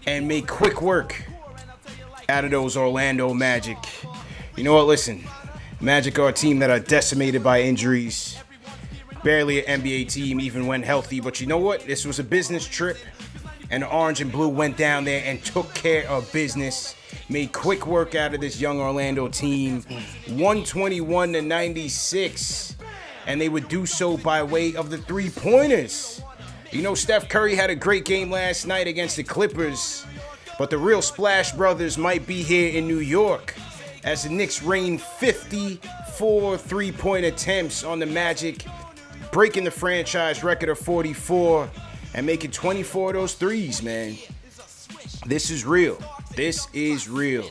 and make quick work out of those Orlando Magic. You know what? Listen, Magic are a team that are decimated by injuries. Barely an NBA team, even when healthy. But you know what? This was a business trip, and the orange and blue went down there and took care of business. Made quick work out of this young Orlando team, 121-96, and they would do so by way of the three-pointers. You know, Steph Curry had a great game last night against the Clippers, but the real Splash Brothers might be here in New York as the Knicks rained 54 three-point attempts on the Magic, breaking the franchise record of 44 and making 24 of those threes, man. This is real. This is real.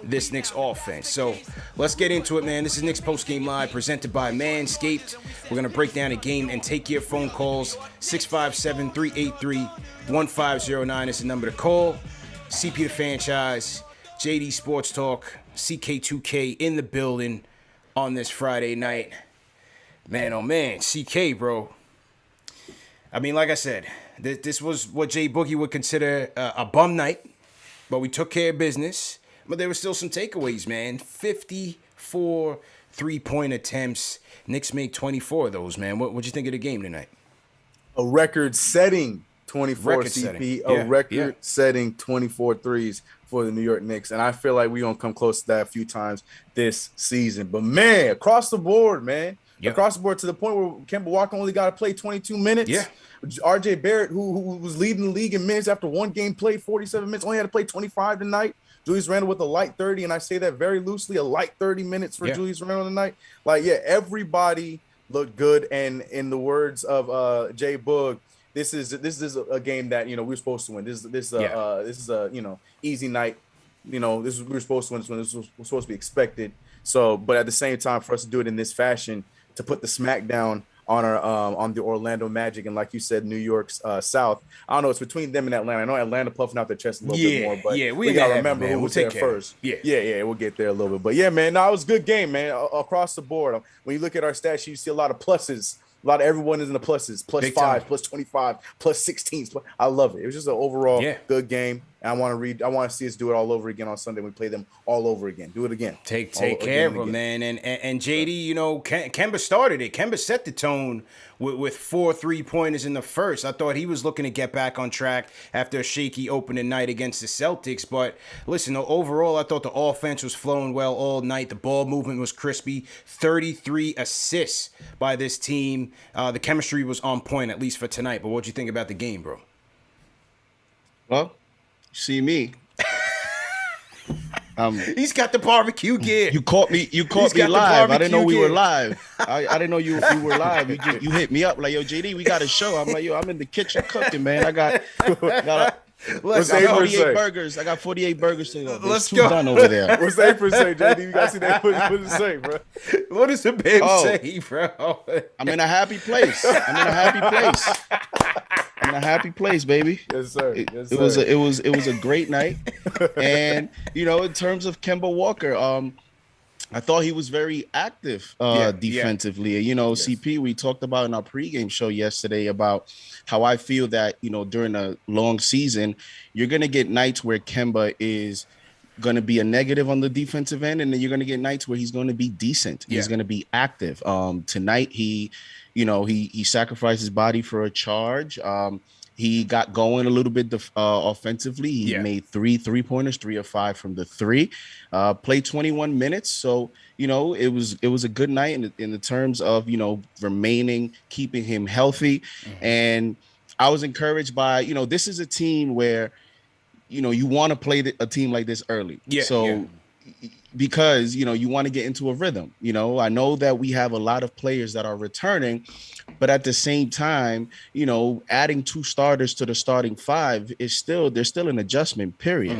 This Knicks offense. So let's get into it, man. This is Knicks Postgame Live presented by Manscaped. We're going to break down the game and take your phone calls. 657-383-1509 is the number to call. CP the Franchise, JD Sports Talk, CK2K in the building on this Friday night. Man, oh man, CK, bro. I mean, like I said, this was what Jay Boogie would consider a bum night, but we took care of business. But there were still some takeaways, man. 54 three-point attempts. Knicks made 24 of those, man. What'd you think of the game tonight? A record-setting 24 CP, a record-setting 24 threes for the New York Knicks. And I feel like we're going to come close to that a few times this season. But, man, across the board, man. Yep. Across the board to the point where Kemba Walker only got to play 22 minutes. Yeah. RJ Barrett, who was leading the league in minutes after one game played 47 minutes, only had to play 25 tonight. Julius Randle with a light 30, and I say that very loosely, a light 30 minutes for Julius Randle tonight. Like, yeah, everybody looked good. And in the words of Jay Boog, this is a game that, you know, we're supposed to win. This is a, you know, easy night. You know, we were supposed to win this one. This was supposed to be expected. So, but at the same time, for us to do it in this fashion, to put the smack down on our on the Orlando Magic and, like you said, New York's South. I don't know. It's between them and Atlanta. I know Atlanta puffing out their chest a little bit more, but we gotta remember who was there first. Yeah, we'll get there a little bit. But yeah, man, no, it was a good game, man, across the board. When you look at our stats sheet, you see a lot of pluses. A lot of everyone is in the pluses, plus 5, plus 25, plus 16s. I love it. It was just an overall good game. And I want to see us do it all over again on Sunday. We play them all over again. Do it again. Take care of them, man. And JD, you know, Kemba started it. Kemba set the tone with 4 3-pointers in the first. I thought he was looking to get back on track after a shaky opening night against the Celtics. But listen, overall, I thought the offense was flowing well all night. The ball movement was crispy. 33 assists by this team. The chemistry was on point, at least for tonight. But what'd you think about the game, bro? Well, see me. He's got the barbecue gear. You caught me live. I didn't know we were live. I didn't know you were live. You hit me up like, yo, JD, we got a show. I'm like, yo, I'm in the kitchen cooking, man. I got 48 burgers. I got 48 burgers to go. Let's go. Done over there. What's the apron say, JD? You gotta see that. What does it say, bro? What does the babe say, bro? I'm in a happy place. I'm in a happy place, baby. Yes, sir. It was a great night. And you know, in terms of Kemba Walker, I thought he was very active defensively. You know, CP, we talked about in our pregame show yesterday about how I feel that, you know, during a long season, you're going to get nights where Kemba is going to be a negative on the defensive end, and then you're going to get nights where he's going to be decent. He's going to be active. Tonight, he sacrificed his body for a charge. He got going a little bit offensively. He made 3 3-pointers, 3 of 5 from the 3. Played 21 minutes. So, you know, it was a good night in the terms of, you know, keeping him healthy. Mm-hmm. And I was encouraged by, you know, this is a team where, you know, you want to play a team like this early. Because, you know, you want to get into a rhythm. You know, I know that we have a lot of players that are returning, but at the same time, you know, adding 2 starters to the starting 5 there's still an adjustment period.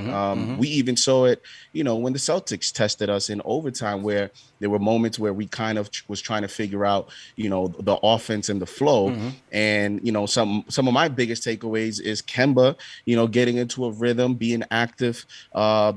We even saw it, you know, when the Celtics tested us in overtime, where there were moments where we kind of was trying to figure out, you know, the offense and the flow. And, you know, some of my biggest takeaways is Kemba, you know, getting into a rhythm, being active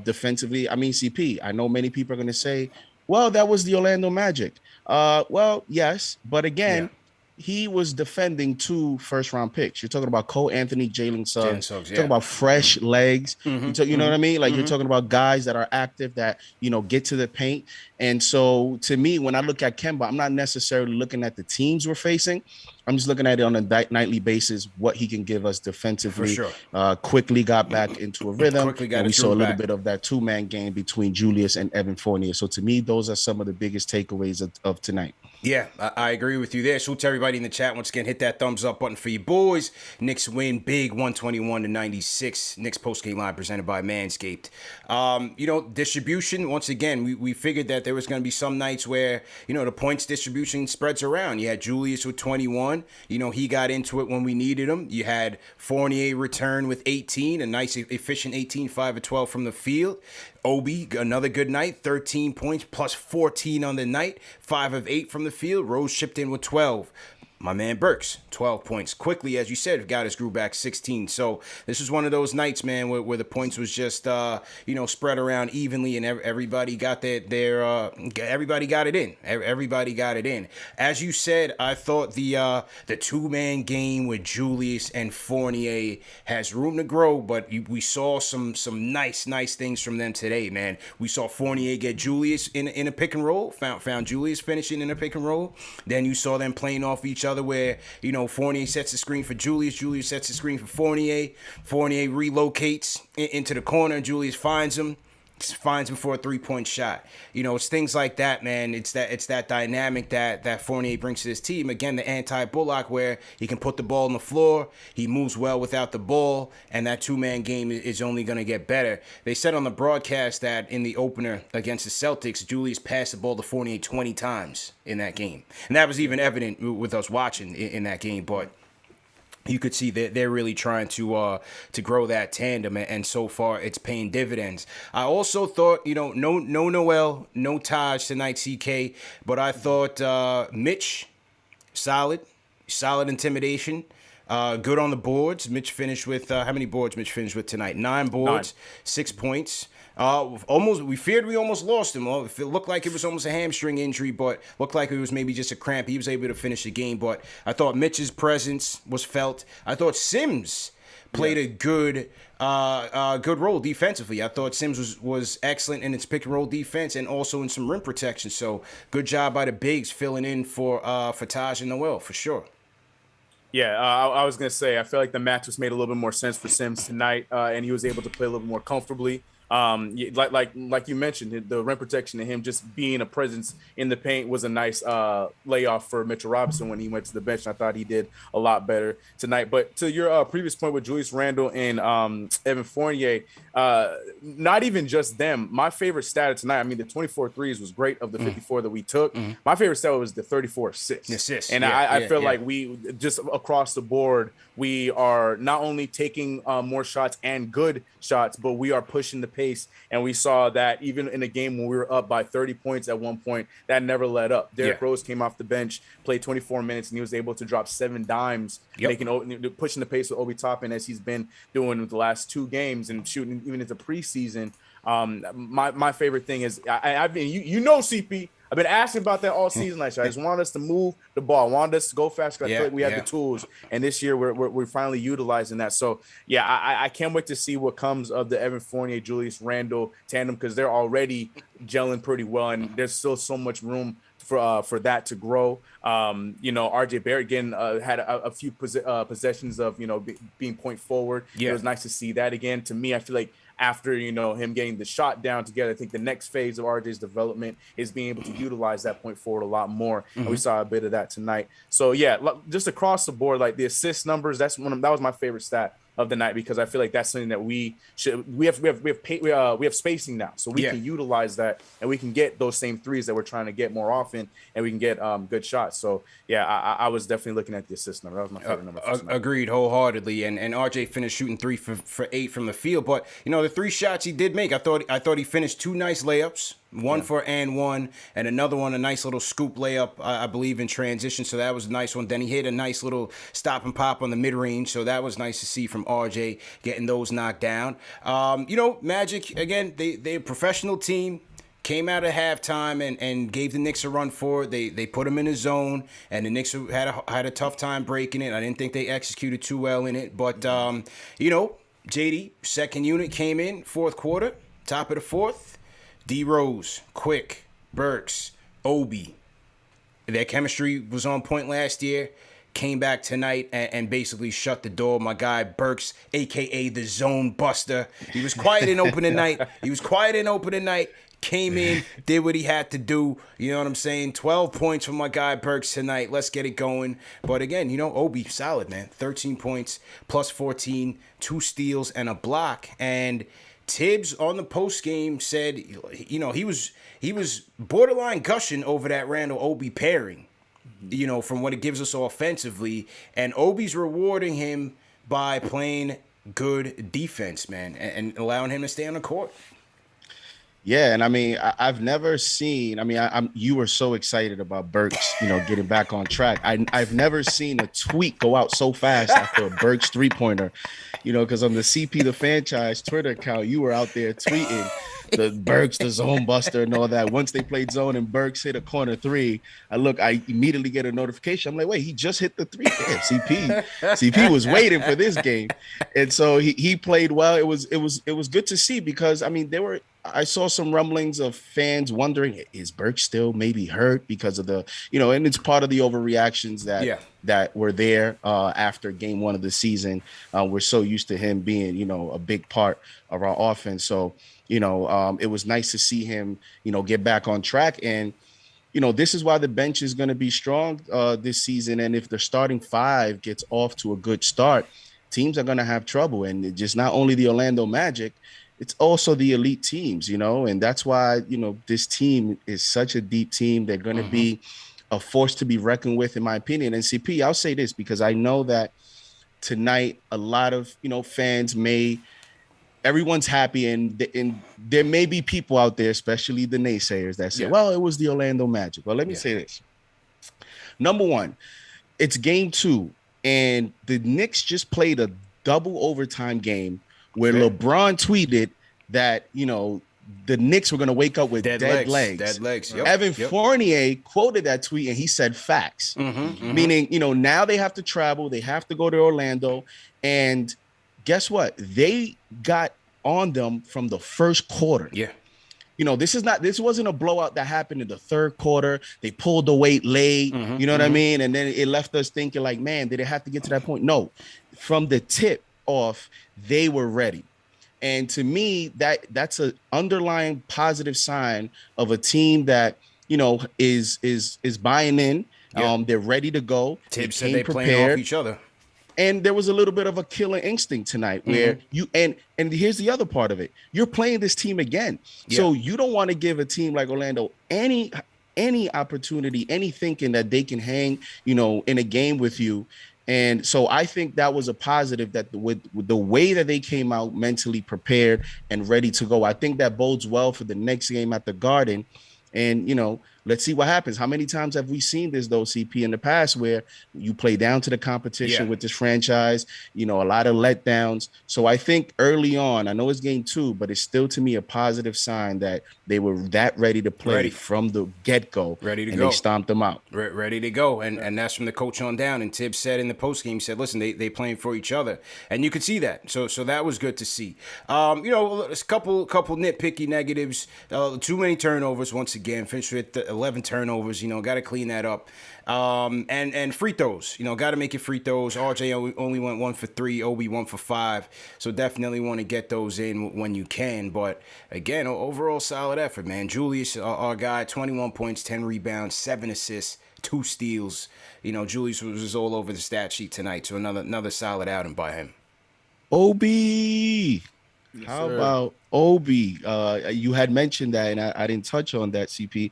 defensively. I mean, CP, I know many people are going to say, well, that was the Orlando Magic. Well, yes, but again, he was defending 2 first-round picks. You're talking about Cole Anthony, Jalen Suggs. Yeah. You're talking about fresh legs. You know what I mean? Like, you're talking about guys that are active, that, you know, get to the paint. And so, to me, when I look at Kemba, I'm not necessarily looking at the teams we're facing. I'm just looking at it on a nightly basis, what he can give us defensively. For sure. Quickly got back into a rhythm. And we saw a little bit of that 2-man game between Julius and Evan Fournier. So to me, those are some of the biggest takeaways of tonight. Yeah, I agree with you there. Salute to everybody in the chat. Once again, hit that thumbs up button for you boys. Knicks win big, 121-96. Knicks postgame line presented by Manscaped. You know, distribution, once again, we figured that there was going to be some nights where, you know, the points distribution spreads around. You had Julius with 21. You know, he got into it when we needed him. You had Fournier return with 18, a nice, efficient 18, 5 of 12 from the field. Obi, another good night, 13 points plus 14 on the night, 5 of 8 from the field. Rose chipped in with 12. My man Burks, 12 points. Quickly, as you said, got his grew back 16. So this was one of those nights, man, where the points was just, you know, spread around evenly, and everybody got everybody got it in. Everybody got it in. As you said, I thought the 2-man game with Julius and Fournier has room to grow, but we saw some nice things from them today, man. We saw Fournier get Julius in a pick and roll, found Julius finishing in a pick and roll. Then you saw them playing off each other where, you know, Fournier sets the screen for Julius sets the screen for Fournier relocates into the corner, Julius finds him for a 3-point shot. You know, it's things like that, man. It's that dynamic that Fournier brings to this team. Again, the anti-Bullock, where he can put the ball on the floor, he moves well without the ball, and that 2-man game is only going to get better. They said on the broadcast that in the opener against the Celtics, Julius passed the ball to Fournier 20 times in that game. And that was even evident with us watching in that game, but you could see that they're really trying to grow that tandem, and so far it's paying dividends. I also thought, you know, no Noel, no Taj tonight, CK, but I thought Mitch, solid intimidation. Good on the boards. Mitch finished with how many boards? Mitch finished with tonight 9 boards, 6 points. We feared we almost lost him. It looked like it was almost a hamstring injury, but looked like it was maybe just a cramp. He was able to finish the game, but I thought Mitch's presence was felt. I thought Sims played a good role defensively. I thought Sims was excellent in its pick and roll defense and also in some rim protection. So good job by the bigs filling in for Taj and Noel for sure. Yeah, I was gonna say I feel like the matchups made a little bit more sense for Sims tonight, and he was able to play a little bit more comfortably. Like you mentioned, the rim protection and him just being a presence in the paint was a nice layoff for Mitchell Robinson when he went to the bench. I thought he did a lot better tonight. But to your previous point with Julius Randle and Evan Fournier, not even just them. My favorite stat of tonight, I mean, the 24 threes was great of the 54 that we took. My favorite stat was the 34 assists. And I feel like we just across the board, we are not only taking more shots and good shots, but we are pushing the pace. And we saw that even in a game when we were up by 30 points at one point, that never let up. Derrick Rose came off the bench, played 24 minutes, and he was able to drop 7 dimes, pushing the pace with Obi Toppin as he's been doing with the last 2 games and shooting even into preseason. My favorite thing is, I've been, you know, CP, I've been asking about that all season last year. I just wanted us to move the ball. I wanted us to go fast because I feel like we have the tools. And this year we're finally utilizing that. So, yeah, I can't wait to see what comes of the Evan Fournier, Julius Randle tandem because they're already gelling pretty well. And there's still so much room for that to grow. You know, RJ Barrett again had a few possessions of, you know, being point forward. It was nice to see that again. To me, I feel like after, you know, him getting the shot down together, I think the next phase of RJ's development is being able to utilize that point forward a lot more. And we saw a bit of that tonight. So, yeah, just across the board, like the assist numbers, that was my favorite stat of the night because I feel like that's something that we have spacing now, so we can utilize that and we can get those same threes that we're trying to get more often, and we can get good shots. So yeah, I was definitely looking at the assist number. That was my favorite number. Agreed wholeheartedly, and RJ finished shooting 3 for 8 from the field, but you know the 3 shots he did make, I thought he finished 2 nice layups. One for and one, and another one, a nice little scoop layup, I believe, in transition. So that was a nice one. Then he hit a nice little stop and pop on the mid-range. So that was nice to see from RJ getting those knocked down. You know, Magic, again, they're a professional team. came out of halftime and gave the Knicks a run for it. They put them in a zone, and the Knicks had a tough time breaking it. I didn't think they executed too well in it, but JD, second unit came in, fourth quarter, top of the fourth. D Rose, Quick, Burks, Obi. Their chemistry was on point last year. Came back tonight and basically shut the door. My guy Burks, a.k.a. the Zone Buster. He was quiet in opening night. Came in, did what he had to do. You know what I'm saying? 12 points from my guy Burks tonight. Let's get it going. But again, Obi, solid, man. 13 points, plus 14, 2 steals, and a block. And Tibbs on the post game said, he was borderline gushing over that Randall Obi pairing, from what it gives us offensively. And Obi's rewarding him by playing good defense, man, and allowing him to stay on the court. Yeah, and I mean, I've never seen. I mean, you were so excited about Burks, getting back on track. I've never seen a tweet go out so fast after a Burks 3-pointer, because on the CP the franchise Twitter account, you were out there tweeting the Burks, the Zone Buster, and all that. Once they played zone and Burks hit a corner 3, I immediately get a notification. I'm like, wait, he just hit the 3. Yeah, CP was waiting for this game, and so he played well. It was good to see, because I mean I saw some rumblings of fans wondering, is Burks still maybe hurt because of the, and it's part of the overreactions that were there after game 1 of the season. We're so used to him being, a big part of our offense. So, it was nice to see him, get back on track. And, this is why the bench is going to be strong this season. And if the starting 5 gets off to a good start, teams are going to have trouble. And just not only the Orlando Magic, it's also the elite teams, and that's why, this team is such a deep team. They're going to be a force to be reckoned with, in my opinion. And CP, I'll say this, because I know that tonight a lot of, fans everyone's happy, and there may be people out there, especially the naysayers, that say, well, it was the Orlando Magic. Well, let me say this. Number one, it's game 2, and the Knicks just played a double overtime game where LeBron tweeted that, the Knicks were going to wake up with dead legs. Dead legs. Yep. Evan Fournier quoted that tweet, and he said facts, meaning, now they have to travel. They have to go to Orlando. And guess what? They got on them from the first quarter. Yeah. This wasn't a blowout that happened in the third quarter. They pulled the weight late, what I mean? And then it left us thinking like, man, did it have to get to that point? No, from the tip off, they were ready. And to me, that's an underlying positive sign of a team that, is buying in. Yeah. They're ready to go. Tibbs said they playing off each other. And there was a little bit of a killer instinct tonight where and here's the other part of it. You're playing this team again. Yeah. So you don't want to give a team like Orlando any opportunity, any thinking that they can hang, in a game with you. And so I think that was a positive, that with the way that they came out mentally prepared and ready to go. I think that bodes well for the next game at the Garden. And, let's see what happens. How many times have we seen this, though, CP, in the past, where you play down to the competition with this franchise, a lot of letdowns. So I think early on, I know it's game 2, but it's still, to me, a positive sign that they were that ready to play from the get-go. Ready to go. And they stomped them out. Ready to go. And that's from the coach on down. And Tibbs said in the postgame, he said, listen, they playing for each other. And you could see that. So that was good to see. It's a couple nitpicky negatives. Too many turnovers, once again. Finished with 11 turnovers. Got to clean that up. And free throws. Got to make it free throws. RJ only went 1 for 3. Obi 1 for 5. So definitely want to get those in when you can. But again, overall solid effort, man. Julius, our guy, 21 points, 10 rebounds, 7 assists, 2 steals. Julius was all over the stat sheet tonight. So another solid outing by him. Obi. Yes, how sir. About Obi? You had mentioned that, and I didn't touch on that, CP.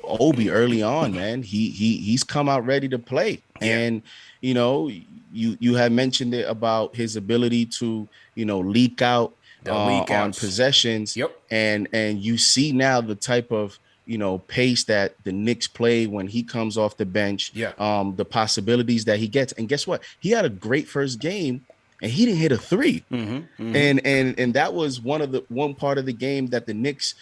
Obi early on, man, he's come out ready to play. And you had mentioned it about his ability to leak out on possessions. And you see now the type of pace that the Knicks play when he comes off the bench. The possibilities that he gets. And guess what? He had a great first game and he didn't hit a three. And that was one part of the game that the Knicks,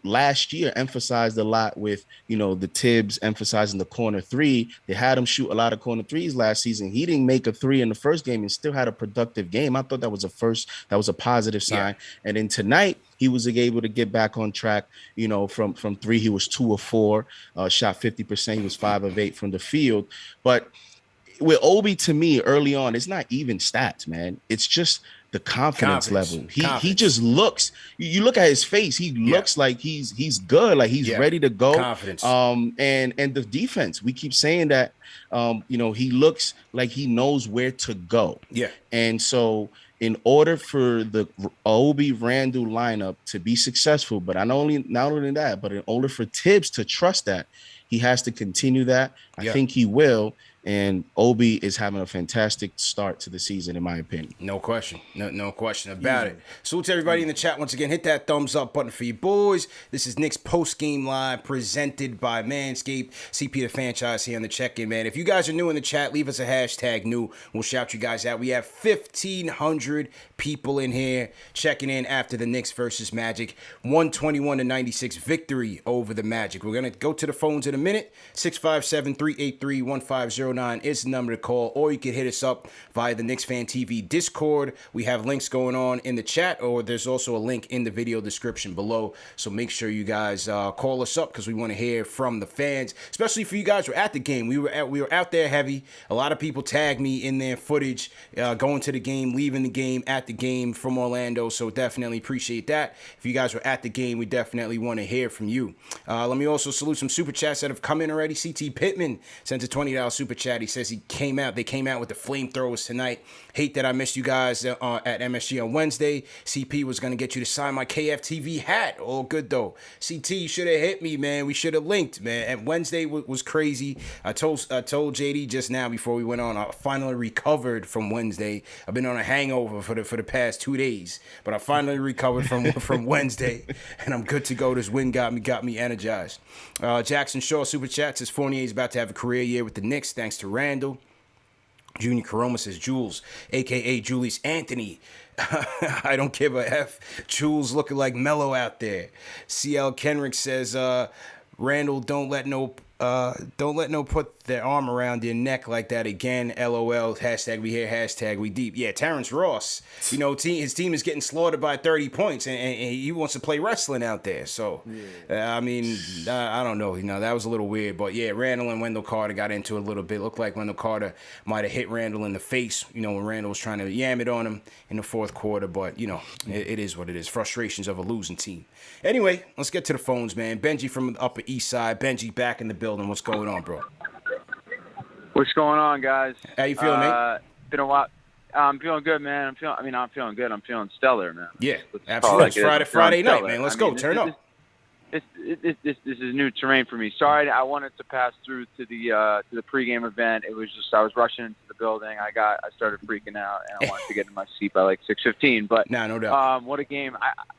last year emphasized a lot with, the Tibbs emphasizing the corner three. They had him shoot a lot of corner threes last season. He didn't make a three in the first game and still had a productive game. I thought that was a positive sign. Yeah. And then tonight he was able to get back on track. From three, he was 2 of 4, shot 50%. He was 5 of 8 from the field. But with Obi, to me, early on, it's not even stats, man. It's just the confidence level. He just looks. You look at his face. He looks like he's good, like he's ready to go. Confidence. And the defense. We keep saying that. He looks like he knows where to go. Yeah. And so, in order for the Obi Randle lineup to be successful, but not only that, but in order for Tibbs to trust that, he has to continue that. I think he will. And Obi is having a fantastic start to the season, in my opinion. No question. No question about it. Salute to everybody in the chat. Once again, hit that thumbs up button for you boys. This is Knicks Post-Game Live presented by Manscaped. CP the franchise here on the check-in, man. If you guys are new in the chat, leave us a hashtag new. We'll shout you guys out. We have 1,500 people in here checking in after the Knicks versus Magic. 121-96 victory over the Magic. We're going to go to the phones in a minute. 657-383-1509 is the number to call, or you can hit us up via the KnicksFanTV Discord. We have links going on in the chat, or there's also a link in the video description below. So make sure you guys call us up because we want to hear from the fans, especially for you guys who were at the game. We were out there heavy. A lot of people tagged me in their footage going to the game, leaving the game, at the game from Orlando. So definitely appreciate that. If you guys were at the game, we definitely want to hear from you. Let me also salute some super chats that have come in already. CT Pittman sent a $20 super chat. He says they came out with the flamethrowers tonight. Hate that I missed you guys at MSG on Wednesday. CP was going to get you to sign my KFTV hat. All good, though. CT, you should have hit me, man. We should have linked, man. And Wednesday was crazy. I told JD just now before we went on, I finally recovered from Wednesday. I've been on a hangover for the past 2 days, but I finally recovered from Wednesday, and I'm good to go. This win got me energized. Jackson Shaw super chat says Fournier is about to have a career year with the Knicks thanks to Randle. Junior Caroma says Jules, a.k.a. Julius Anthony. I don't give a F. Jules looking like Mello out there. CL Kenrick says Randle don't let no put their arm around their neck like that again. LOL. Hashtag we here. Hashtag we deep. Yeah, Terrence Ross. His team is getting slaughtered by 30 points, and he wants to play wrestling out there. So, I don't know. That was a little weird. But yeah, Randle and Wendell Carter got into it a little bit. Looked like Wendell Carter might have hit Randle in the face. When Randle was trying to yam it on him in the fourth quarter. But it is what it is. Frustrations of a losing team. Anyway, let's get to the phones, man. Benji from the Upper East Side. Benji back in the building. What's going on, bro? What's going on, guys? How you feeling, mate? Been a while. I'm feeling good, man. I'm feeling good. I'm feeling stellar, man. Yeah, absolutely. It's Friday night, man. Let's go. Turn up. This is new terrain for me. Sorry, I wanted to pass through to the pregame event. It was just I was rushing into the building. I started freaking out, and I wanted to get in my seat by like 6:15. But no doubt. What a game!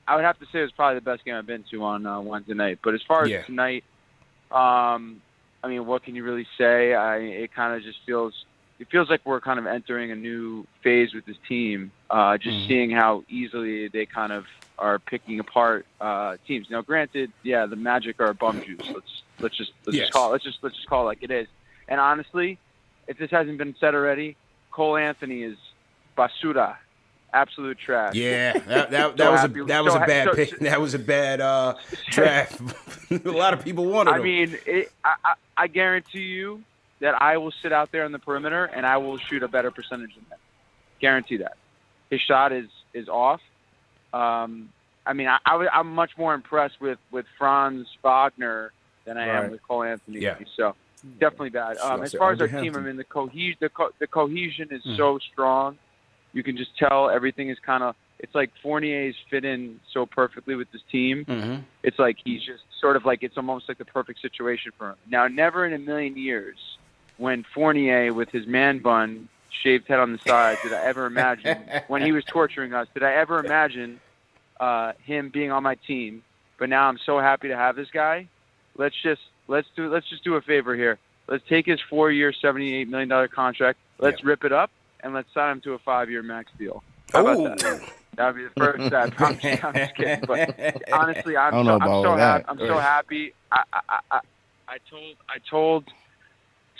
I would have to say it was probably the best game I've been to on Wednesday night. But as far as tonight, what can you really say? It kind of just feels like we're kind of entering a new phase with this team. Seeing how easily they kind of are picking apart teams. Now, granted, the Magic are bum juice. Let's just call it like it is. And honestly, if this hasn't been said already, Cole Anthony is basura. Absolute trash. Yeah, that was a bad pick. That was a bad draft. A lot of people wanted him. I guarantee you that I will sit out there on the perimeter and I will shoot a better percentage than him. Guarantee that. His shot is off. I'm much more impressed with Franz Wagner than I am with Cole Anthony. Yeah. So definitely bad. As far as our team, the cohesion is so strong. You can just tell everything is kind of – it's like Fournier's fit in so perfectly with this team. Mm-hmm. It's like he's just sort of like it's almost like the perfect situation for him. Now, never in a million years when Fournier with his man bun, shaved head on the side, did I ever imagine – when he was torturing us, did I ever imagine him being on my team? But now I'm so happy to have this guy. Let's just do a favor here. Let's take his 4-year, $78 million contract. Let's rip it up. and let's sign him to a 5-year max deal. How about that? That would be the first step. I'm just kidding. But honestly, I'm so happy. I told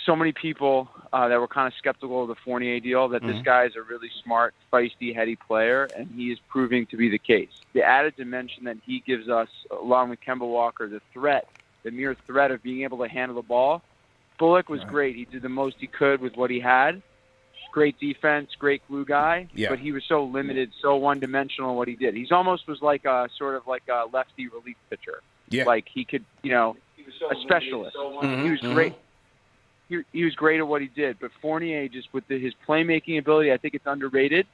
so many people that were kind of skeptical of the Fournier deal that this guy is a really smart, feisty, heady player, and he is proving to be the case. The added dimension that he gives us, along with Kemba Walker, the mere threat of being able to handle the ball. Bullock was great. He did the most he could with what he had. Great defense, great glue guy, but he was so limited, so one-dimensional in what he did. He's almost was like a sort of like a lefty relief pitcher. Yeah. Like he could, a specialist. He was great. He was great at what he did, but Fournier, just with his playmaking ability, I think it's underrated.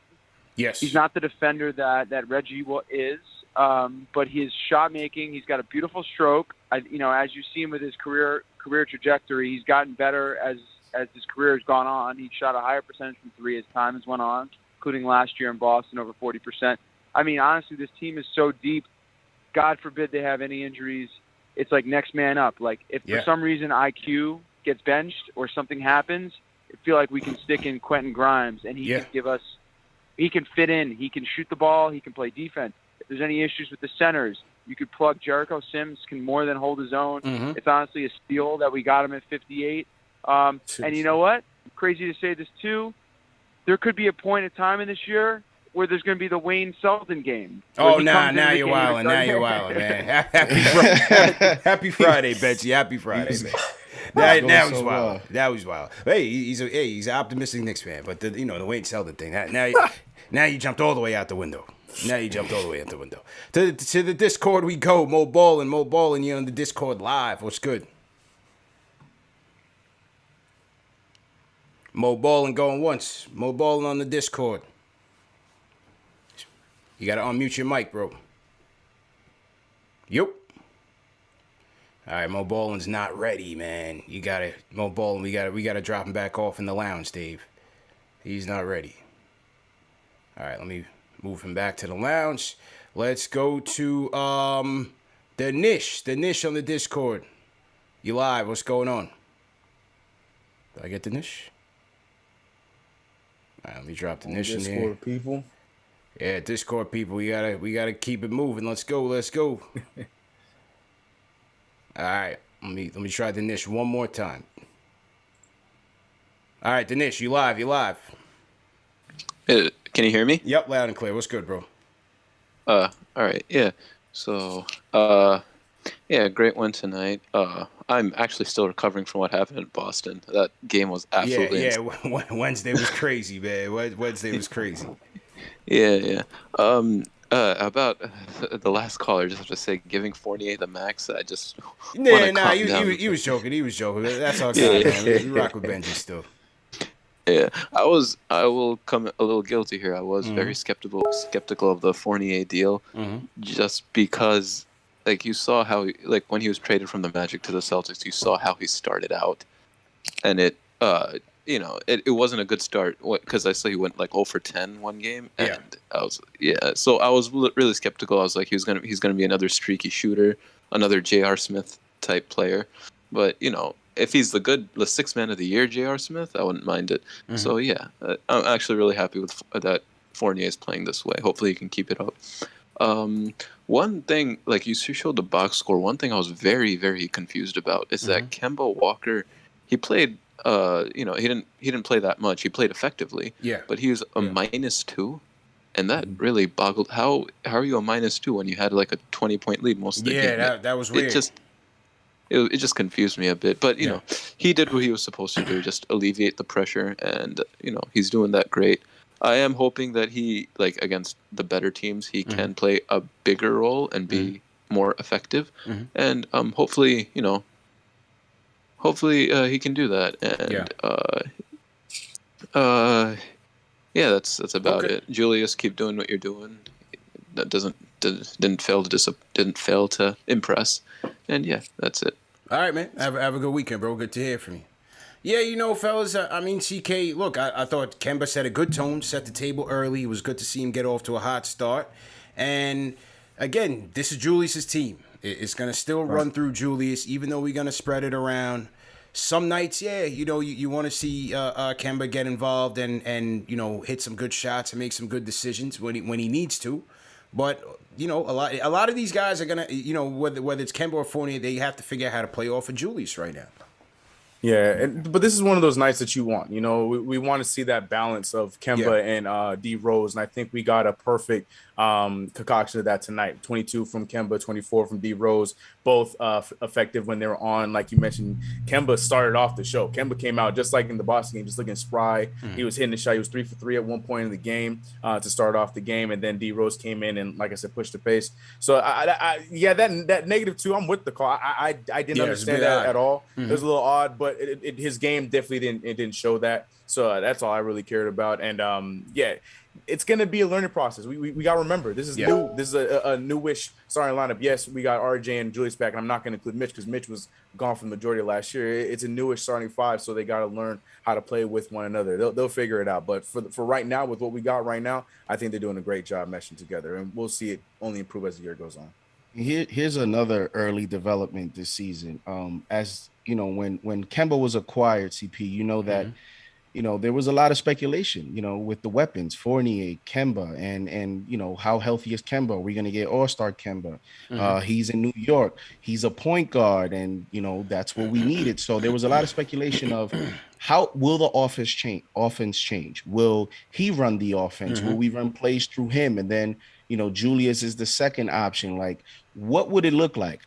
Yes. He's not the defender that Reggie is, but his shot making, he's got a beautiful stroke. As you see him with his career trajectory, he's gotten better as his career has gone on. He shot a higher percentage from three as time has went on, including last year in Boston, over 40%. I mean, honestly, this team is so deep. God forbid they have any injuries. It's like next man up. Like if for some reason IQ gets benched or something happens, I feel like we can stick in Quentin Grimes and he can give us. He can fit in. He can shoot the ball. He can play defense. If there's any issues with the centers, you could plug Jericho Sims. Can more than hold his own. It's honestly a steal that we got him at 58. And you know what? Crazy to say this too. There could be a point in time in this year where there's going to be the Wayne Selden game. Oh, now you're wilding. Now you're wilding, man. Happy Friday, Betsy. Happy Friday, man. Now he's wild. Now he's wild. Hey, he's an optimistic Knicks fan, but the Wayne Selden thing. Now you jumped all the way out the window. To the Discord we go. Mo Ballin, you're on the Discord live. What's good? Mo Ballin going once. Mo Ballin on the Discord. You gotta unmute your mic, bro. Yep. All right, Mo Ballin's not ready, man. Mo Ballin. We gotta drop him back off in the lounge, Dave. He's not ready. All right, let me move him back to the lounge. Let's go to the Nish on the Discord. You live? What's going on? Did I get the Nish? All right, let me drop the Nish in there. Discord people. Yeah, Discord people. We gotta keep it moving. Let's go. All right, let me try the Nish one more time. All right, Dinesh, you live. Can you hear me? Yep, loud and clear. What's good, bro? All right, yeah. So, great win tonight. I'm actually still recovering from what happened in Boston. That game was absolutely Wednesday was crazy, man. Wednesday was crazy. Yeah. About the last caller, just have to say, giving Fournier the max. I just he was joking. That's all good, man. We rock with Benji still. Yeah, I will come a little guilty here. I was very skeptical of the Fournier deal, just because, like, you saw how, when he was traded from the Magic to the Celtics, you saw how he started out, and it wasn't a good start because I saw he went 0 for 10 one game, and so I was really skeptical. I was like, he's gonna be another streaky shooter, another J.R. Smith type player, but if he's the sixth man of the year, J.R. Smith, I wouldn't mind it. So I'm actually really happy with that Fournier is playing this way. Hopefully he can keep it up. One thing, you showed the box score. One thing I was very, very confused about is that Kemba Walker, he played. He didn't play that much. He played effectively. Yeah. But he was a -2, and that really boggled. How are you a -2 when you had a 20-point lead most of the game? Yeah, that was weird. It just confused me a bit. But he did what he was supposed to do, just alleviate the pressure, and he's doing that great. I am hoping that he, against the better teams, he can play a bigger role and be more effective, and hopefully he can do that. And that's about it. Julius, keep doing what you're doing. That didn't fail to impress. And that's it. All right, man. Have a good weekend, bro. Good to hear from you. Yeah, fellas, CK, look, I thought Kemba set a good tone, set the table early. It was good to see him get off to a hot start. And, again, this is Julius's team. It's going to still run through Julius, even though we're going to spread it around. some nights, you want to see Kemba get involved and hit some good shots and make some good decisions when he needs to. But a lot of these guys are gonna, whether it's Kemba or Fournier, they have to figure out how to play off of Julius right now. Yeah, but this is one of those nights that you want. We want to see that balance of Kemba and D Rose, and I think we got a perfect concoction of that tonight. 22 from Kemba, 24 from D Rose, both effective when they were on. Like you mentioned, Kemba started off the show. Kemba came out just like in the Boston game, just looking spry. He was hitting the shot. He was 3 for 3 at one point in the game to start off the game, and then D Rose came in and, like I said, pushed the pace. So that -2, I'm with the call. I didn't understand that at all. It was a little odd, but his game definitely didn't show that. So that's all I really cared about. And it's gonna be a learning process. We gotta remember this is new. This is a newish starting lineup. Yes, we got RJ and Julius back, and I'm not gonna include Mitch because Mitch was gone for the majority of last year. It's a newish starting five, so they gotta learn how to play with one another. They'll figure it out. But for right now, with what we got right now, I think they're doing a great job meshing together, and we'll see it only improve as the year goes on. Here's another early development this season. As you know, when Kemba was acquired, CP, that there was a lot of speculation, with the weapons, Fournier, Kemba, and how healthy is Kemba? Are we going to get All-Star Kemba? He's in New York. He's a point guard, and that's what we needed. So there was a lot of speculation of how will the offense change? Will he run the offense? Will we run plays through him? And then Julius is the second option. Like, what would it look like?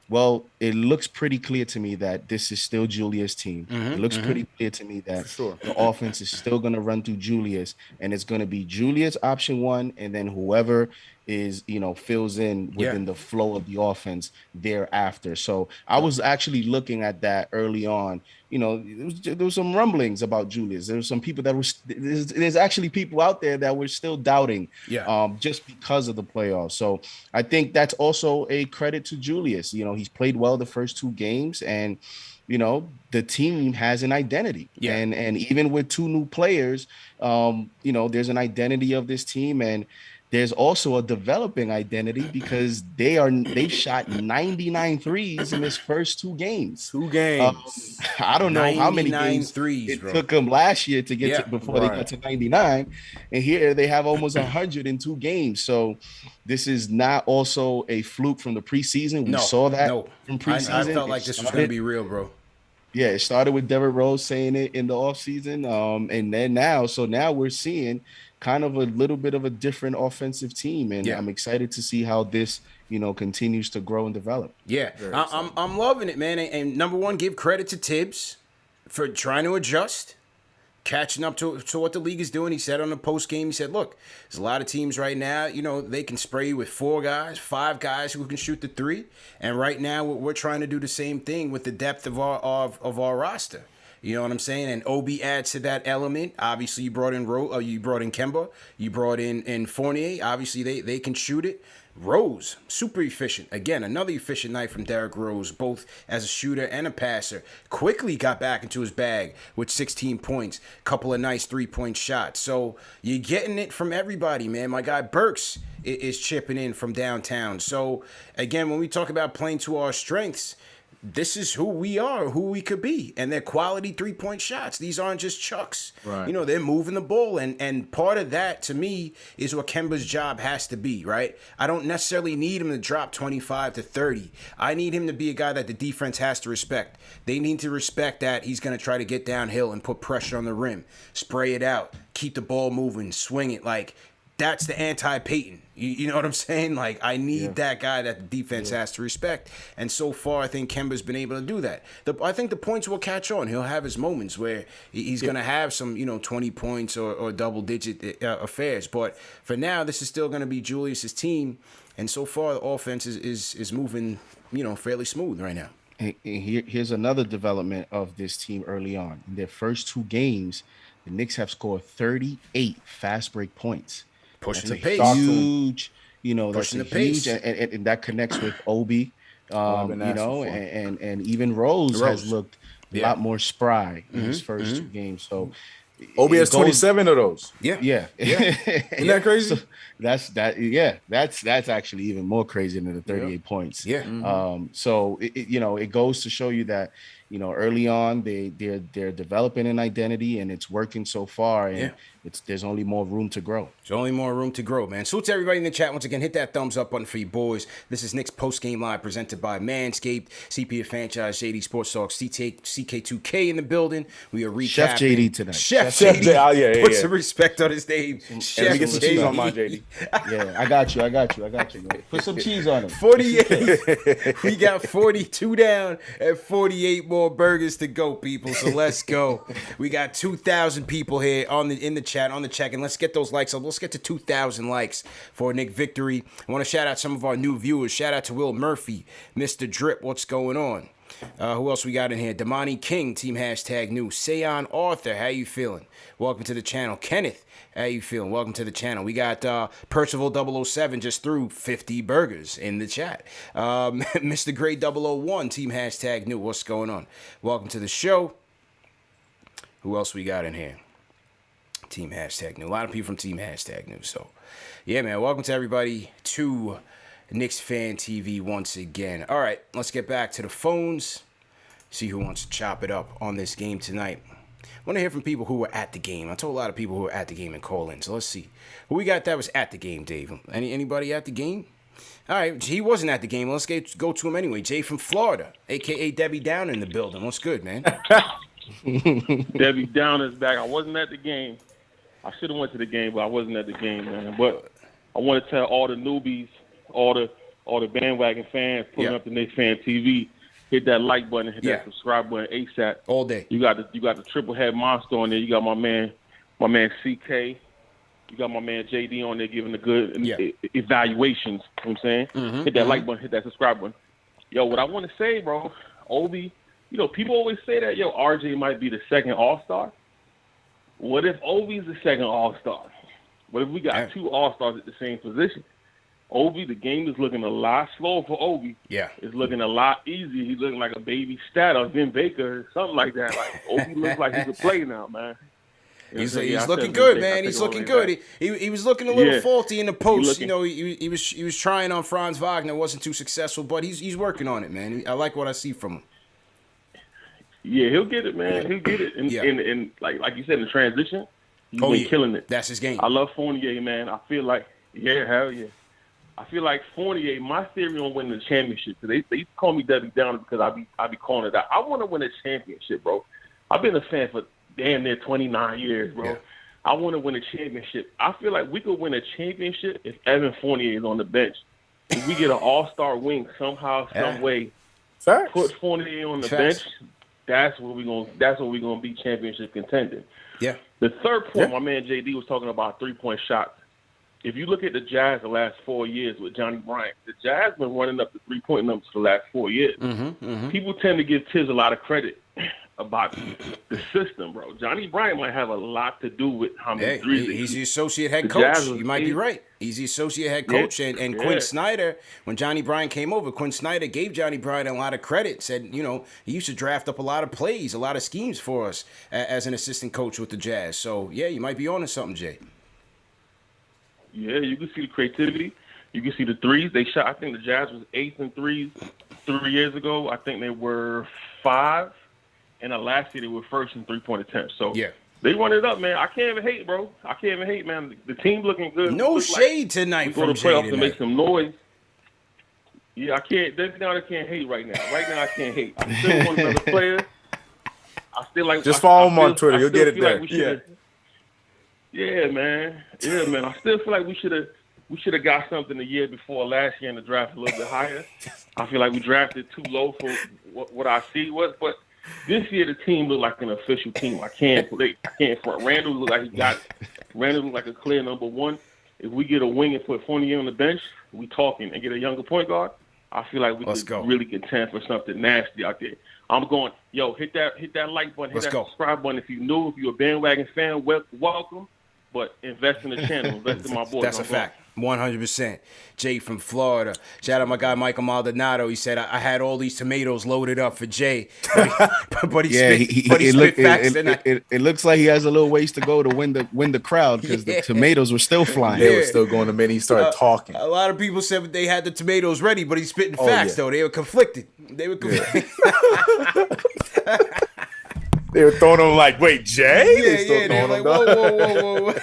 Well, it looks pretty clear to me that this is still Julius' team. It looks pretty clear to me that the offense is still going to run through Julius, and it's going to be Julius option one, and then whoever is, fills in within the flow of the offense thereafter. So I was actually looking at that early on. There was some rumblings about Julius. There were some people that there's actually people out there that were still doubting just because of the playoffs. So I think that's also a credit to Julius. He's played well the first 2 games, and the team has an identity. And even with 2 new players, there's an identity of this team, and there's also a developing identity because they've shot 99 threes in this first 2 games. 2 games. I don't know how many games threes took them last year to get to before they got to 99, and here they have almost 100 in 2 games. So this is not also a fluke from the preseason. We saw that from preseason. I felt like this was going to be real, bro. Yeah, it started with Derrick Rose saying it in the offseason, and then now we're seeing kind of a little bit of a different offensive team, and I'm excited to see how this continues to grow and develop. I'm loving it, man. And number one, give credit to Tibbs for trying to adjust, catching up to what the league is doing. He said on the post game, he said, look, there's a lot of teams right now, they can spray you with 4 guys, 5 guys who can shoot the 3, and right now we're trying to do the same thing with the depth of our roster. You know what I'm saying? And Obi adds to that element. Obviously, you brought in Kemba. You brought in Fournier. Obviously, they can shoot it. Rose, super efficient. Again, another efficient night from Derrick Rose, both as a shooter and a passer. Quickly got back into his bag with 16 points. Couple of nice 3-point shots. So you're getting it from everybody, man. My guy Burks is chipping in from downtown. So, again, when we talk about playing to our strengths, this is who we are, who we could be. And they're quality 3-point shots. These aren't just chucks. Right. They're moving the ball. And part of that, to me, is what Kemba's job has to be, right? I don't necessarily need him to drop 25 to 30. I need him to be a guy that the defense has to respect. They need to respect that he's going to try to get downhill and put pressure on the rim, spray it out, keep the ball moving, swing it. Like, that's the anti-Peyton. You know what I'm saying? Like, I need that guy that the defense has to respect. And so far, I think Kemba's been able to do that. I think the points will catch on. He'll have his moments where he's going to have some, 20 points or double-digit affairs. But for now, this is still going to be Julius's team. And so far, the offense is moving, fairly smooth right now. And here's another development of this team early on. In their first 2 games, the Knicks have scored 38 fast break points. Pushing the pace. Huge, that's a huge, and that connects with Obi, and even Rose has looked a lot more spry in his first 2 games. So Obi has 27 of those. Yeah. Isn't that crazy? So that's actually even more crazy than the 38 points. Yeah. So it goes to show you that early on they're developing an identity, and it's working so far, and there's only more room to grow. There's only more room to grow, man. Salute to everybody in the chat. Once again, hit that thumbs up button for you boys. This is Knicks Post Game Live presented by Manscaped, CP of Franchise, JD Sports Talk, CK2K in the building. We are recapping. Chef JD tonight. Chef JD. Put some respect on his name. Chef and get some cheese on my JD. Yeah, I got you. Man. Put some cheese on it. 48. We got 42 down and 48 more burgers to go, people. So let's go. We got 2,000 people here in the chat, on the check, and let's get those likes up. Let's get to 2,000 likes for a Knick victory. I want to shout out some of our new viewers. Shout out to Will Murphy, Mr. Drip. What's going on? Who else we got in here? Damani King, Team Hashtag New. Sayon Arthur, how you feeling? Welcome to the channel. Kenneth, how you feeling? Welcome to the channel. We got Percival 007 just threw 50 burgers in the chat. Mr. Gray 001, Team Hashtag New. What's going on? Welcome to the show. Who else we got in here? Team Hashtag New. A lot of people from Team Hashtag New. So, yeah, man. Welcome to everybody to KnicksFanTV once again. All right, let's get back to the phones. See who wants to chop it up on this game tonight. I want to hear from people who were at the game. I told a lot of people who were at the game and call in. So let's see. Who we got that was at the game, Dave? Anybody at the game? All right, he wasn't at the game. Let's go to him anyway. Jay from Florida, a.k.a. Debbie Down in the building. What's good, man? Debbie Down is back. I wasn't at the game. I should have went to the game, but I wasn't at the game, man. But I want to tell all the newbies, all the bandwagon fans pulling up the KnicksFanTV, hit that like button, hit that subscribe button ASAP. All day. You got the triple head monster on there. You got my man CK. You got my man JD on there giving the good evaluations. You know what I'm saying? Mm-hmm, hit that like button, hit that subscribe button. Yo, what I want to say, bro, Obi, people always say that, RJ might be the second All-Star. What if Obi's the second All-Star? What if we got two All-Stars at the same position? Obi, the game is looking a lot slower for Obi. Yeah. It's looking a lot easier. He's looking like a baby stat or Vin Baker or something like that. Like, Obi looks like he could play now, man. He's looking good, man. He's looking good. He was looking a little faulty in the post. He was trying on Franz Wagner. Wasn't too successful, but he's working on it, man. I like what I see from him. Yeah, he'll get it, man. He'll get it. And like you said, in the transition, he's been killing it. That's his game. I love Fournier, man. I feel like, hell yeah. I feel like Fournier, my theory on winning the championship, because they call me Debbie Downer because I be calling it out. I want to win a championship, bro. I've been a fan for damn near 29 years, bro. Yeah. I want to win a championship. I feel like we could win a championship if Evan Fournier is on the bench. If we get an all-star wing somehow, some way, put Fournier on the bench, that's what we're gonna be championship contending. Yeah. The third point, my man JD was talking about 3-point shots. If you look at the Jazz the last 4 years with Johnny Bryant, the Jazz been running up the 3-point numbers for the last 4 years. People tend to give Tiz a lot of credit about the system, bro. Johnny Bryant might have a lot to do with how many threes. He's the associate head coach. You might be right. He's the associate head coach. And Quinn Snyder, when Johnny Bryant came over, Quinn Snyder gave Johnny Bryant a lot of credit. Said, he used to draft up a lot of plays, a lot of schemes for us as an assistant coach with the Jazz. So, yeah, you might be on to something, Jay. Yeah, you can see the creativity. You can see the threes. They shot, I think the Jazz was 8th in threes 3 years ago. I think they were 5. And last year they were 1st in 3-point attempts. So they run it up, man. I can't even hate, bro. I can't even hate, man. The team looking good. No shade tonight from Jay. We go to playoffs to make some noise. Yeah, I can't. I can't hate right now. Right now I can't hate. I still want another player. I still like. Just follow him on Twitter. You'll get it there. Yeah, man. Yeah, man. I still feel like we should have got something the year before last year in the draft a little bit higher. I feel like we drafted too low for what I see was, but this year the team looked like an official team. I can't front. Randall looked like a clear number one. If we get a wing and put Fournier on the bench, we talking, and get a younger point guard, I feel like we could really contend for something nasty out there. I'm going, hit that like button, hit that subscribe button. If you're a bandwagon fan, welcome. But invest in the channel, invest in my boys. That's a fact. 100%. Jay from Florida. Shout out my guy Michael Maldonado. He said, I had all these tomatoes loaded up for Jay. But he spit facts tonight. It looks like he has a little ways to go to win the crowd because the tomatoes were still flying. They were still going to mid. He started talking. A lot of people said they had the tomatoes ready, but he's spitting facts, though. They were conflicted. They were throwing him like, wait, Jay? They were like, whoa.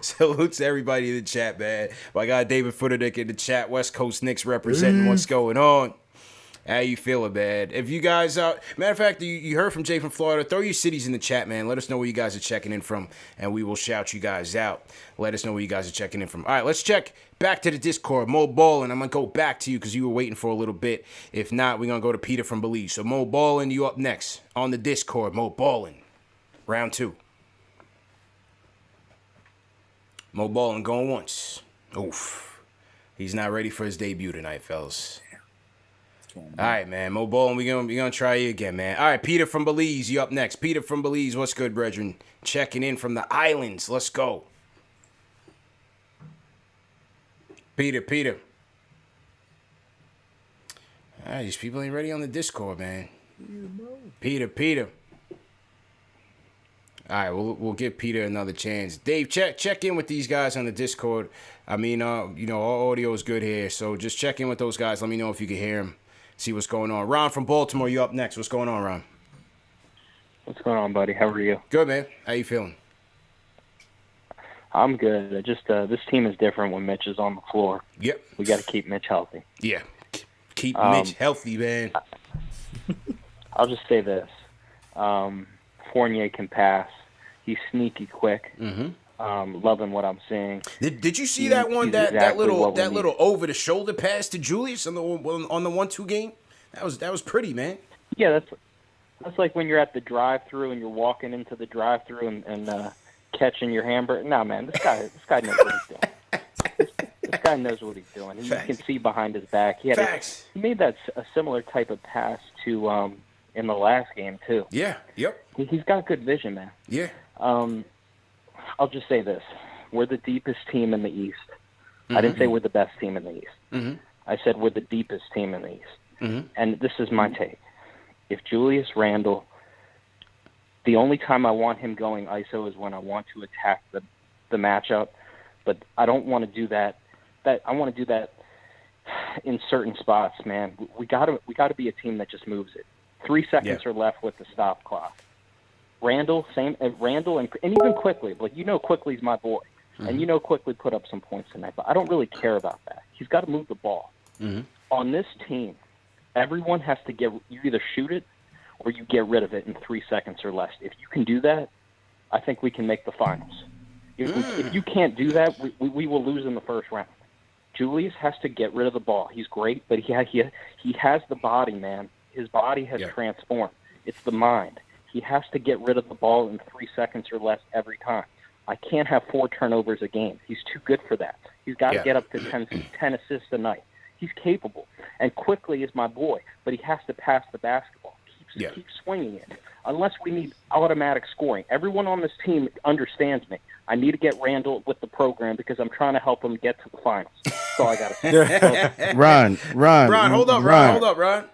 Salute to everybody in the chat, man. My guy David Futterdick in the chat, West Coast Knicks representing what's going on. How you feeling, man? If you guys matter of fact, you heard from Jay from Florida, throw your cities in the chat, man. Let us know where you guys are checking in from, and we will shout you guys out. Let us know where you guys are checking in from. All right, let's check back to the Discord. Mo Ballin, I'm going to go back to you because you were waiting for a little bit. If not, we're going to go to Peter from Belize. So, Mo Ballin, you up next on the Discord. Mo Ballin, round 2. Mo Ballin going once. Oof. He's not ready for his debut tonight, fellas. All right, man. Mo Ballin, we're gonna try you again, man. All right, Peter from Belize, you up next. Peter from Belize, what's good, brethren? Checking in from the islands. Let's go. Peter. All right, these people ain't ready on the Discord, man. Peter. All right, we'll give Peter another chance. Dave, check in with these guys on the Discord. I mean, our audio is good here, so just check in with those guys. Let me know if you can hear them. See what's going on. Ron from Baltimore, you up next. What's going on, Ron? What's going on, buddy? How are you? Good, man. How you feeling? I'm good. Just this team is different when Mitch is on the floor. Yep. We got to keep Mitch healthy. Yeah. Keep Mitch healthy, man. I'll just say this. Fournier can pass. He's sneaky quick. Mm-hmm. Loving what I'm seeing. Did you see that one? That little over the shoulder pass to Julius on the 1-2 game? That was pretty, man. Yeah, that's like when you're at the drive-through and you're walking into the drive-through and catching your hamburger. No, man, this guy knows what he's doing. This guy knows what he's doing. You can see behind his back. He made that a similar type of pass to in the last game too. Yeah. Yep. He's got good vision, man. Yeah. I'll just say this. We're the deepest team in the East. Mm-hmm. I didn't say we're the best team in the East. Mm-hmm. I said we're the deepest team in the East. Mm-hmm. And this is my take. If Julius Randle, the only time I want him going ISO is when I want to attack the matchup, but I don't want to do that. I want to do that in certain spots, man. We got to be a team that just moves it. 3 seconds are left with the stop clock. Randle, and even Quickly. Like, Quickly's my boy. Mm-hmm. And Quickly put up some points tonight, but I don't really care about that. He's got to move the ball. Mm-hmm. On this team, everyone has to you either shoot it or you get rid of it in 3 seconds or less. If you can do that, I think we can make the finals. If you can't do that, we will lose in the first round. Julius has to get rid of the ball. He's great, but he has the body, man. His body has transformed. It's the mind. He has to get rid of the ball in 3 seconds or less every time. I can't have 4 turnovers a game. He's too good for that. He's got to get up to 10 assists a night. He's capable. And Quickly is my boy, but he has to pass the basketball. Keep swinging it. Unless we need automatic scoring. Everyone on this team understands me. I need to get Randle with the program because I'm trying to help him get to the finals. That's all I got to say. Ron, hold up, Ron.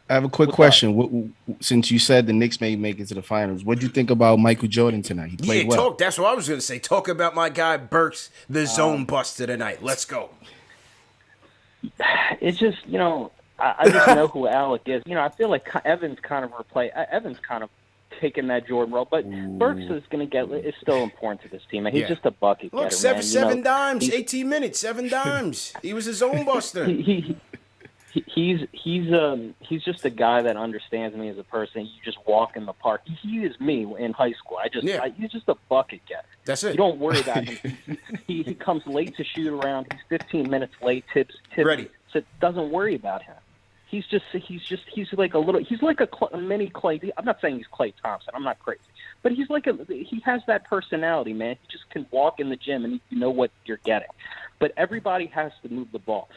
I have a quick question. Since you said the Knicks may make it to the finals, what do you think about Michael Jordan tonight? He played well. That's what I was going to say. Talk about my guy Burks, the zone buster tonight. Let's go. It's just, I just know who Alec is. I feel like Evans kind of taking that Jordan role, but Burks is still important to this team. And he's just a bucket getter. Look, seven dimes, 18 minutes, 7 dimes. He was a zone buster. He's just a guy that understands me as a person. You just walk in the park. He is me in high school. He's just a bucket getter. That's it. You don't worry about him. He comes late to shoot around. He's 15 minutes late. Tips. Ready. So doesn't worry about him. He's like a mini Clay. I'm not saying he's Clay Thompson. I'm not crazy, but he has that personality, man. He just can walk in the gym and you know what you're getting. But everybody has to move the ball.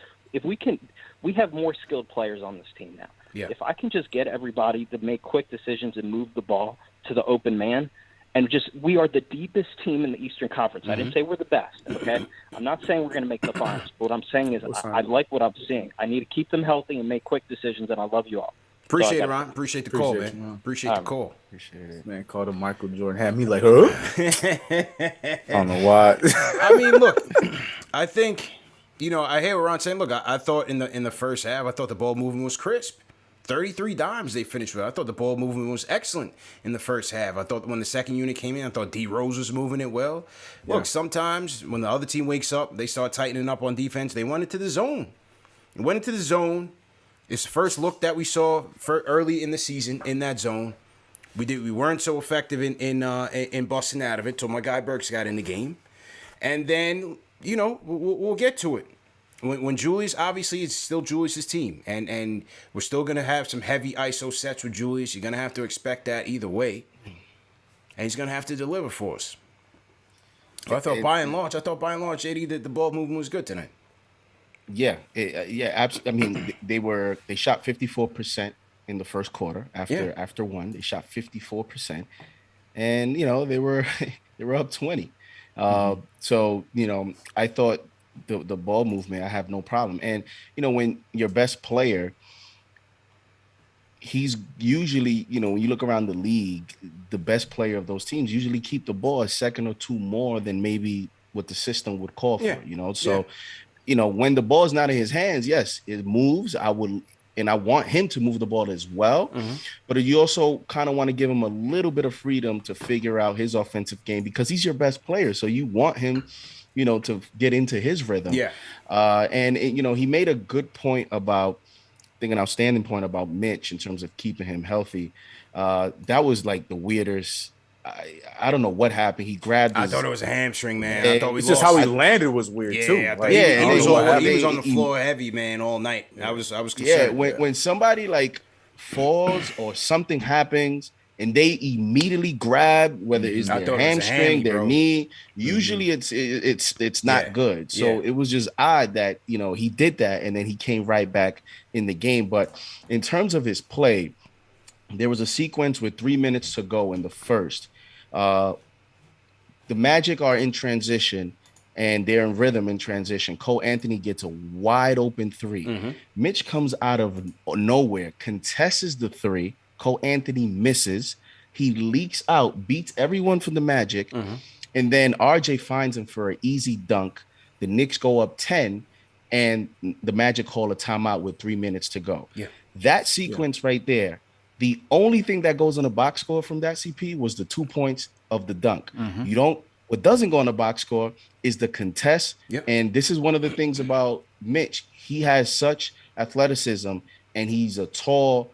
We have more skilled players on this team now. Yeah. If I can just get everybody to make quick decisions and move the ball to the open man, And we are the deepest team in the Eastern Conference. I didn't say we're the best, okay? I'm not saying we're going to make the finals. But what I'm saying is I like what I'm seeing. I need to keep them healthy and make quick decisions, and I love you all. Appreciate it, Ron. Appreciate the call, man. Appreciate the call. Appreciate it. Man, called him Michael Jordan. Had me like, huh? I don't know why. I mean, look, I think, I hear what Ron's saying. Look, I thought in the first half, I thought the ball movement was crisp. 33 dimes they finished with. I thought the ball movement was excellent in the first half. I thought when the second unit came in, I thought D Rose was moving it well. Yeah. Look, sometimes when the other team wakes up, they start tightening up on defense. They went into the zone. It's the first look that we saw for early in the season in that zone. We weren't so effective in busting out of it till my guy Burks got in the game. And then, we'll get to it. When Julius, obviously, it's still Julius's team. And we're still going to have some heavy ISO sets with Julius. You're going to have to expect that either way. And he's going to have to deliver for us. But I thought by and large, JD, that the ball movement was good tonight. Yeah, absolutely. I mean, they shot 54% in the first quarter after one. They shot 54%, and they were up 20. So I thought the ball movement, I have no problem. And when your best player, he's usually when you look around the league, the best player of those teams usually keep the ball a second or two more than maybe what the system would call for. So. Yeah. When the ball is not in his hands, yes, it moves. I want him to move the ball as well. Mm-hmm. But you also kind of want to give him a little bit of freedom to figure out his offensive game because he's your best player. So you want him, to get into his rhythm. Yeah. And he made a good point about, I think an outstanding point about Mitch in terms of keeping him healthy. That was like the weirdest. I don't know what happened. He grabbed his... I thought it was a hamstring, man. I thought it's just how he landed was weird, too. He was on the floor heavy, man, all night. I was concerned. Yeah, when somebody, falls or something happens and they immediately grab, whether it's their hamstring, their knee, usually it's not good. So it was just odd that, he did that and then he came right back in the game. But in terms of his play, there was a sequence with 3 minutes to go in the first. The Magic are in transition, and they're in rhythm in transition. Cole Anthony gets a wide open three. Mm-hmm. Mitch comes out of nowhere, contests the three. Cole Anthony misses. He leaks out, beats everyone from the Magic, and then RJ finds him for an easy dunk. The Knicks go up 10, and the Magic call a timeout with 3 minutes to go. Yeah. That sequence right there, the only thing that goes on the box score from that CP was the 2 points of the dunk. Mm-hmm. What doesn't go on the box score is the contest. Yep. And this is one of the things about Mitch. He has such athleticism and he's a tall,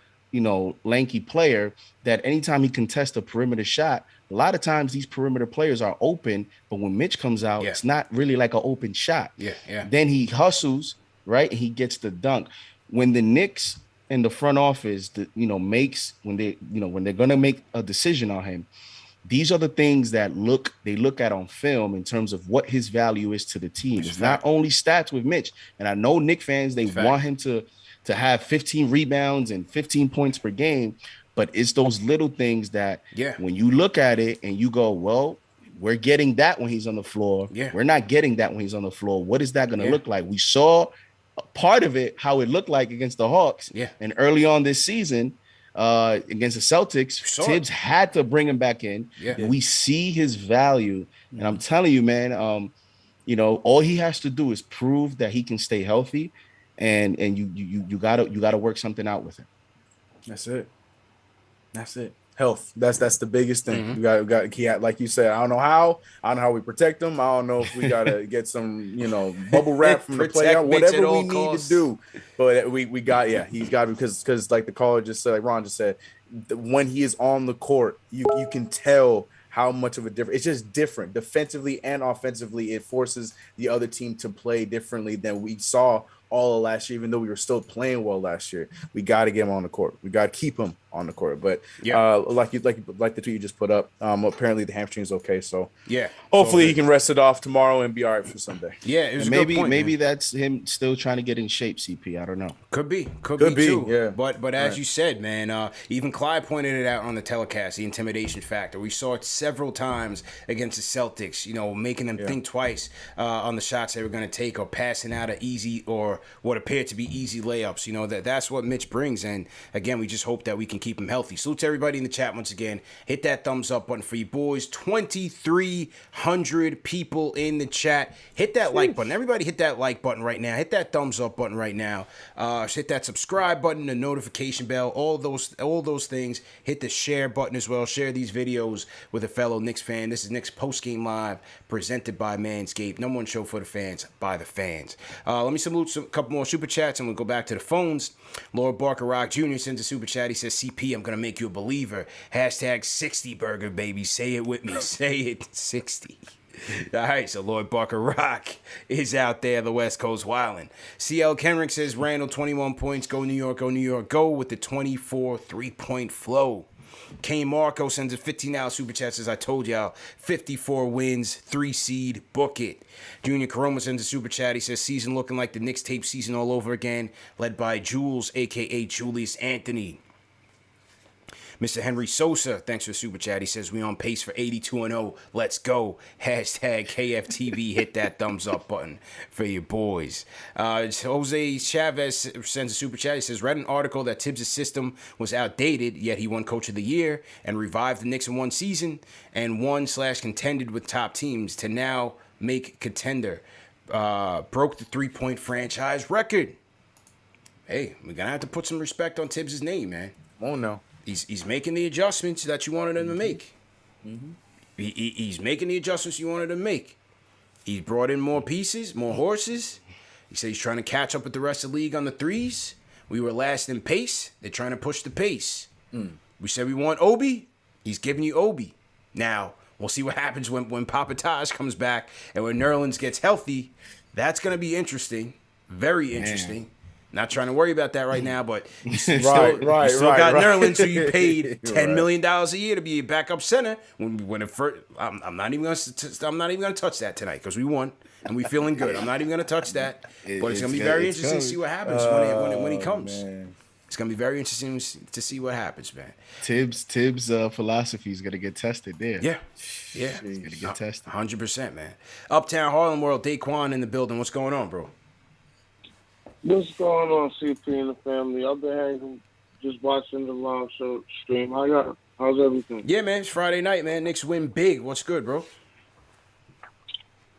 lanky player that anytime he contests a perimeter shot, a lot of times these perimeter players are open, but when Mitch comes out, it's not really like an open shot. Yeah. Then he hustles, right? And he gets the dunk. When the Knicks in the front office, when they're gonna make a decision on him, these are the things that they look at on film in terms of what his value is to the team. It's not only stats with Mitch, and I know Knicks fans want him to have 15 rebounds and 15 points per game, but it's those little things that when you look at it and you go, well, we're getting that when he's on the floor. Yeah. We're not getting that when he's on the floor. What is that going to look like? We saw part of it, how it looked like against the Hawks. Yeah. And early on this season, against the Celtics, Tibbs had to bring him back in. Yeah. We see his value. And I'm telling you, man, all he has to do is prove that he can stay healthy, and you gotta work something out with him. That's it. Health. That's the biggest thing. We got like you said. I don't know how we protect them. I don't know if we gotta get some bubble wrap from the player, whatever we need to do. But we got he's got, because like the caller just said, like Ron just said, when he is on the court, you can tell how much of a difference. It's just different defensively and offensively. It forces the other team to play differently than we saw all of last year, even though we were still playing well last year. We got to get him on the court. We got to keep him on the court. But like the tweet you just put up, apparently the hamstring is okay. So hopefully he can rest it off tomorrow and be all right for Sunday. Yeah, it was maybe that's him still trying to get in shape. CP, I don't know. Could be too. Yeah. But as you said, man, even Clyde pointed it out on the telecast, the intimidation factor. We saw it several times against the Celtics. Making them think twice on the shots they were going to take, or passing out an easy or what appeared to be easy layups. That's what Mitch brings. And again, we just hope that we can keep him healthy. Salute to everybody in the chat once again. Hit that thumbs up button for you boys. 2,300 people in the chat. Hit that like button. Everybody hit that like button right now. Hit that thumbs up button right now. Hit that subscribe button, the notification bell, all those things. Hit the share button as well. Share these videos with a fellow Knicks fan. This is Knicks Postgame Live, presented by Manscaped. Number one show for the fans, by the fans. Let me salute a couple more super chats, and we'll go back to the phones. Lord Barker Rock Jr. sends a super chat. He says, CP, I'm going to make you a believer. Hashtag 60 burger, baby. Say it with me. Say it. 60. All right, so Lord Barker Rock is out there, the West Coast wildin'. CL Kenrick says, Randall, 21 points. Go New York, go New York. Go with the 24 3-point flow. K Marco sends a $15 super chat, says, I told y'all, 54 wins, 3 seed, book it. Junior Caroma sends a super chat. He says, season looking like the Knicks tape season all over again, led by Jules, a.k.a. Julius Anthony. Mr. Henry Sosa, thanks for the super chat. He says, we on pace for 82-0. Let's go. Hashtag KFTV. Hit that thumbs up button for your boys. Jose Chavez sends a super chat. He says, read an article that Tibbs' system was outdated, yet he won Coach of the Year and revived the Knicks in one season and won/contended with top teams to now make contender. Broke the 3-point franchise record. Hey, we're going to have to put some respect on Tibbs' name, man. Oh, no. He's making the adjustments that you wanted him to make. Mm-hmm. He's making the adjustments you wanted him to make. He brought in more pieces, more horses. He said he's trying to catch up with the rest of the league on the threes. We were last in pace. They're trying to push the pace. We said we want Obi. He's giving you Obi. Now, we'll see what happens when Papa Taj comes back and when Nerlens gets healthy. That's going to be interesting. Very interesting. Not trying to worry about that right now, but you still got Nerlens, who you paid $10 million a year to be a backup center. When it first, I'm not even going to touch that tonight because we won and we're feeling good. I'm not even going to touch that, but it's going to be very interesting to see what happens when he comes. Man. It's going to be very interesting to see what happens, man. Tibbs' philosophy is going to get tested there. Yeah. It's going to get tested. 100%, man. Uptown Harlem World, Daquan in the building. What's going on, bro? What's going on, CP and the family? I've been hanging, just watching the live show stream. How's everything? Yeah, man. It's Friday night, man. Knicks win big. What's good, bro?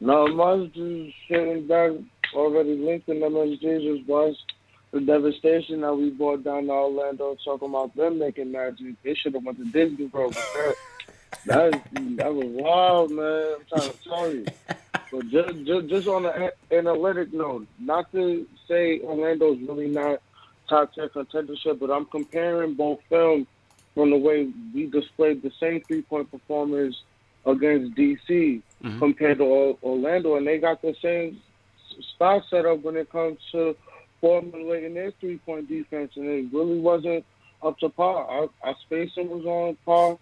No, much. Just sitting back, already linked in MSG. Just watched the devastation that we brought down to Orlando, talking about them making magic. They should have went to Disney, bro. That was wild, man. I'm trying to tell you. But just on an analytic note, not to say Orlando's really not top 10 contendership, but I'm comparing both films from the way we displayed the same 3-point performance against DC compared to Orlando, and they got the same spot set up when it comes to formulating their 3-point defense, and it really wasn't up to par. Our spacing was on par.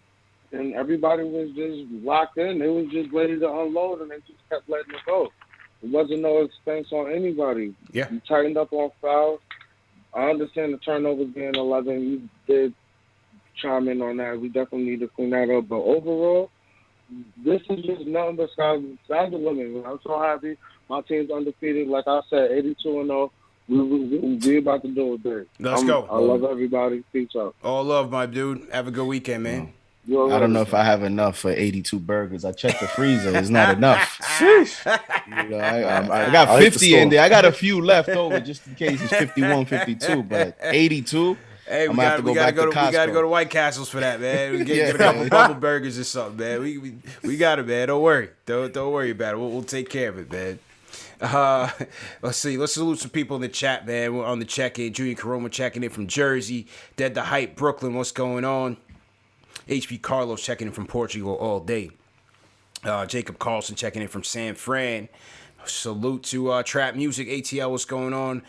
And everybody was just locked in. They was just ready to unload, and they just kept letting it go. It wasn't no expense on anybody. Yeah. You tightened up on fouls. I understand the turnovers being 11. You did chime in on that. We definitely need to clean that up. But overall, this is just nothing but sky's the limit. I'm so happy. My team's undefeated. Like I said, 82-0. We about to do it big. Let's go. I love everybody. Peace out. All love, my dude. Have a good weekend, man. I don't know if I have enough for 82 burgers. I checked the freezer. It's not enough. I got 50 in there. I got a few left over just in case it's 51, 52. But 82, hey, I'm going to have to go back to Costco. We got to go to White Castles for that, man. We get a couple bubble burgers or something, man. We got it, man. Don't worry. Don't worry about it. We'll take care of it, man. Let's see. Let's salute some people in the chat, man. We're on the check-in. Junior Caroma checking in from Jersey. Dead the Hype, Brooklyn. What's going on? HP Carlos checking in from Portugal all day. Jacob Carlson checking in from San Fran. Salute to Trap Music, ATL, what's going on?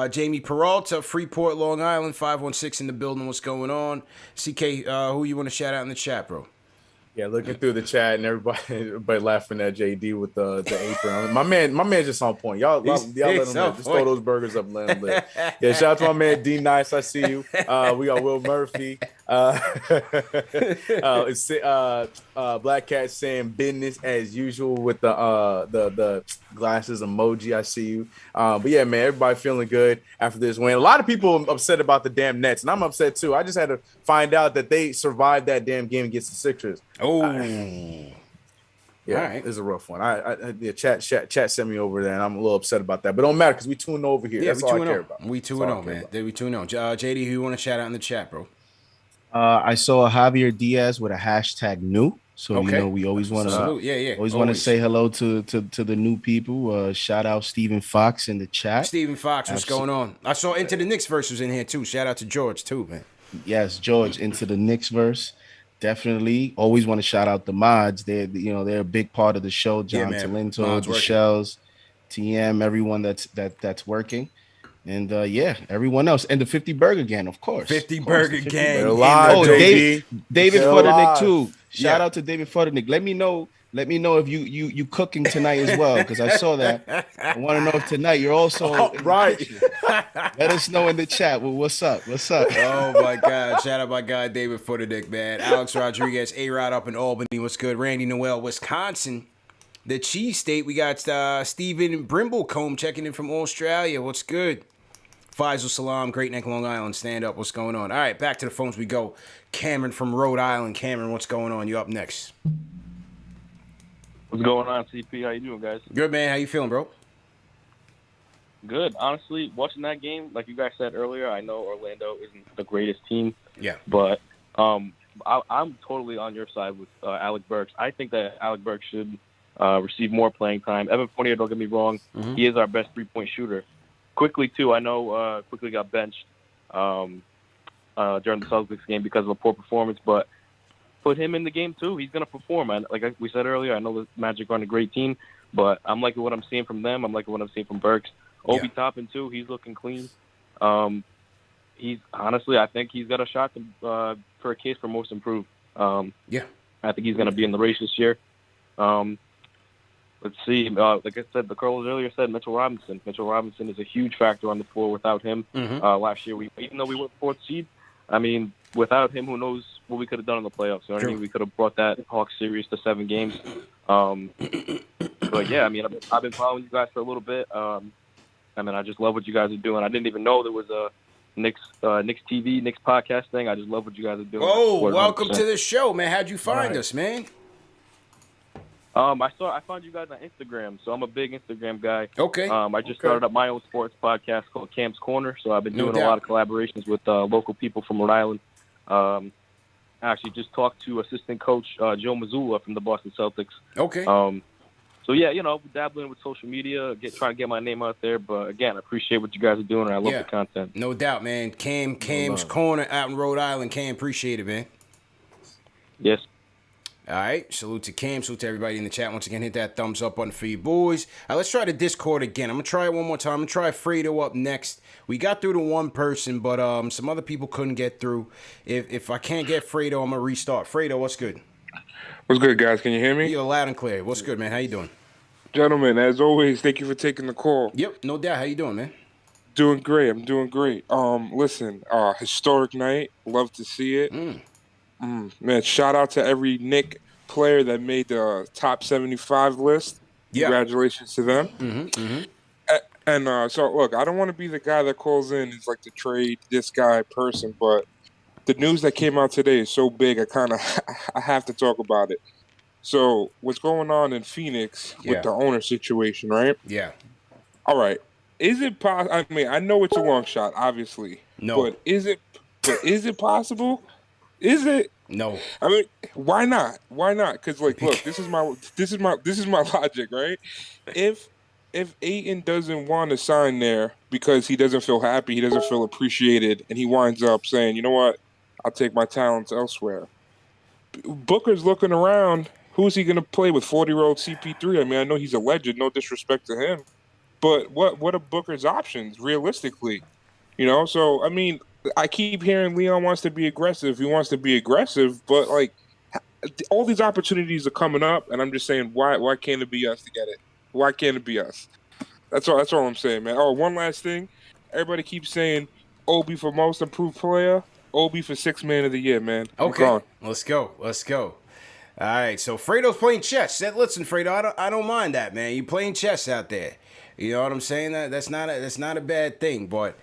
Jamie Peralta, Freeport, Long Island, 516 in the building, what's going on? CK, who you want to shout out in the chat, bro? Yeah, looking through the chat and everybody laughing at JD with the apron. My man's just on point. Y'all let him live. Just throw those burgers up and let him live. Yeah, shout out to my man D Nice. I see you. We got Will Murphy. Black Cat saying business as usual with the glasses emoji. I see you. But yeah, man, everybody feeling good after this win. A lot of people upset about the damn Nets, and I'm upset too. I just had to find out that they survived that damn game against the Sixers. Oh, yeah, all right. It's a rough one. The chat sent me over there, and I'm a little upset about that. But it don't matter because we 2-0 over here. Yeah, that's all I care about. We 2-0, man. We 2-0. JD, who you want to shout out in the chat, bro? I saw Javier Diaz with a hashtag new. So you know we always want to always want to say hello to the new people. Shout out Stephen Fox in the chat. Stephen Fox, what's going on? I saw Into the Knicks verse was in here too. Shout out to George too, man. Yes, George, Into the Knicks verse. Definitely. Always want to shout out the mods. They're a big part of the show. John Talento, the Shells, TM, everyone that's working. And everyone else. And the 50 Burger Gang, of course. 50 Burger Gang. Oh, David Futternick too. Shout out to David Futternick. Let me know if you cooking tonight as well, because I saw that. I want to know if tonight you're also right. Let us know in the chat. Well, what's up? Oh my God! Shout out my guy David Futternick, man. Alex Rodriguez, A-Rod up in Albany. What's good? Randy Noel, Wisconsin. The Cheese State. We got Stephen Brimblecombe checking in from Australia. What's good? Faisal Salam, Great Neck, Long Island. Stand up. What's going on? All right, back to the phones we go. Cameron from Rhode Island. Cameron, what's going on? You up next? What's going on, CP? How you doing, guys? Good, man. How you feeling, bro? Good. Honestly, watching that game, like you guys said earlier, I know Orlando isn't the greatest team. Yeah. But I'm totally on your side with Alec Burks. I think that Alec Burks should receive more playing time. Evan Fournier, don't get me wrong, he is our best three-point shooter. Quickly, too, I know Quickly got benched during the Celtics game because of a poor performance, but put him in the game, too. He's going to perform. Like we said earlier, I know the Magic aren't a great team, but I'm liking what I'm seeing from them. I'm liking what I'm seeing from Burks. Obi Toppin, too, he's looking clean. He's honestly, I think he's got a shot to, for a case for most improved. I think he's going to be in the race this year. Let's see. Like I said, the Curls earlier said Mitchell Robinson. Mitchell Robinson is a huge factor on the floor. Without him, last year, even though we were fourth seed, I mean, without him, who knows what we could have done in the playoffs? You know what I mean? We could have brought that Hawks series to 7 games. But yeah, I mean, I've been following you guys for a little bit. I mean, I just love what you guys are doing. I didn't even know there was a Knicks TV, Knicks podcast thing. I just love what you guys are doing. Oh, welcome to the show, man. How'd you find us, man? I found you guys on Instagram, so I'm a big Instagram guy. Okay. I just started up my own sports podcast called Cam's Corner, so I've been doing a lot of collaborations with local people from Rhode Island. I actually just talked to assistant coach Joe Mazzulla from the Boston Celtics. Okay. So yeah, dabbling with social media, trying to get my name out there. But again, I appreciate what you guys are doing, and I love the content. No doubt, man. Cam's Corner out in Rhode Island. Cam, appreciate it, man. Yes. All right, salute to Cam, salute to everybody in the chat. Once again, hit that thumbs up button for you boys. All right, let's try the Discord again. I'm going to try it one more time. I'm going to try Fredo up next. We got through to one person, but some other people couldn't get through. If I can't get Fredo, I'm going to restart. Fredo, what's good? What's good, guys? Can you hear me? You're loud and clear. What's good, man? How you doing? Gentlemen, as always, thank you for taking the call. Yep, no doubt. How you doing, man? Doing great. I'm doing great. Listen, historic night. Love to see it. Man, shout out to every Knick player that made the top 75 list. Congratulations to them. And so, look, I don't want to be the guy that calls in and like to trade this guy person, but the news that came out today is so big, I have to talk about it. So, what's going on in Phoenix with the owner situation, right? Yeah. All right. Is it possible? I mean, I know it's a long shot, obviously. No. But is it possible? Is it? No. I mean, why not? Why not? Because look, this is my logic, right? If Ayton doesn't want to sign there because he doesn't feel happy, he doesn't feel appreciated, and he winds up saying, you know what, I'll take my talents elsewhere. Booker's looking around Who's he going to play with 40-year-old CP3? I mean, I know he's a legend, no disrespect to him. But what are Booker's options, realistically? So, I mean, I keep hearing Leon wants to be aggressive. He wants to be aggressive, but, like, all these opportunities are coming up, and I'm just saying, why can't it be us to get it? Why can't it be us? That's all I'm saying, man. Oh, one last thing. Everybody keeps saying Obi for most improved player, Obi for sixth man of the year, man. Okay, let's go. All right, so Fredo's playing chess. Listen, Fredo, I don't mind that, man. You playing chess out there. You know what I'm saying? That's not a bad thing, but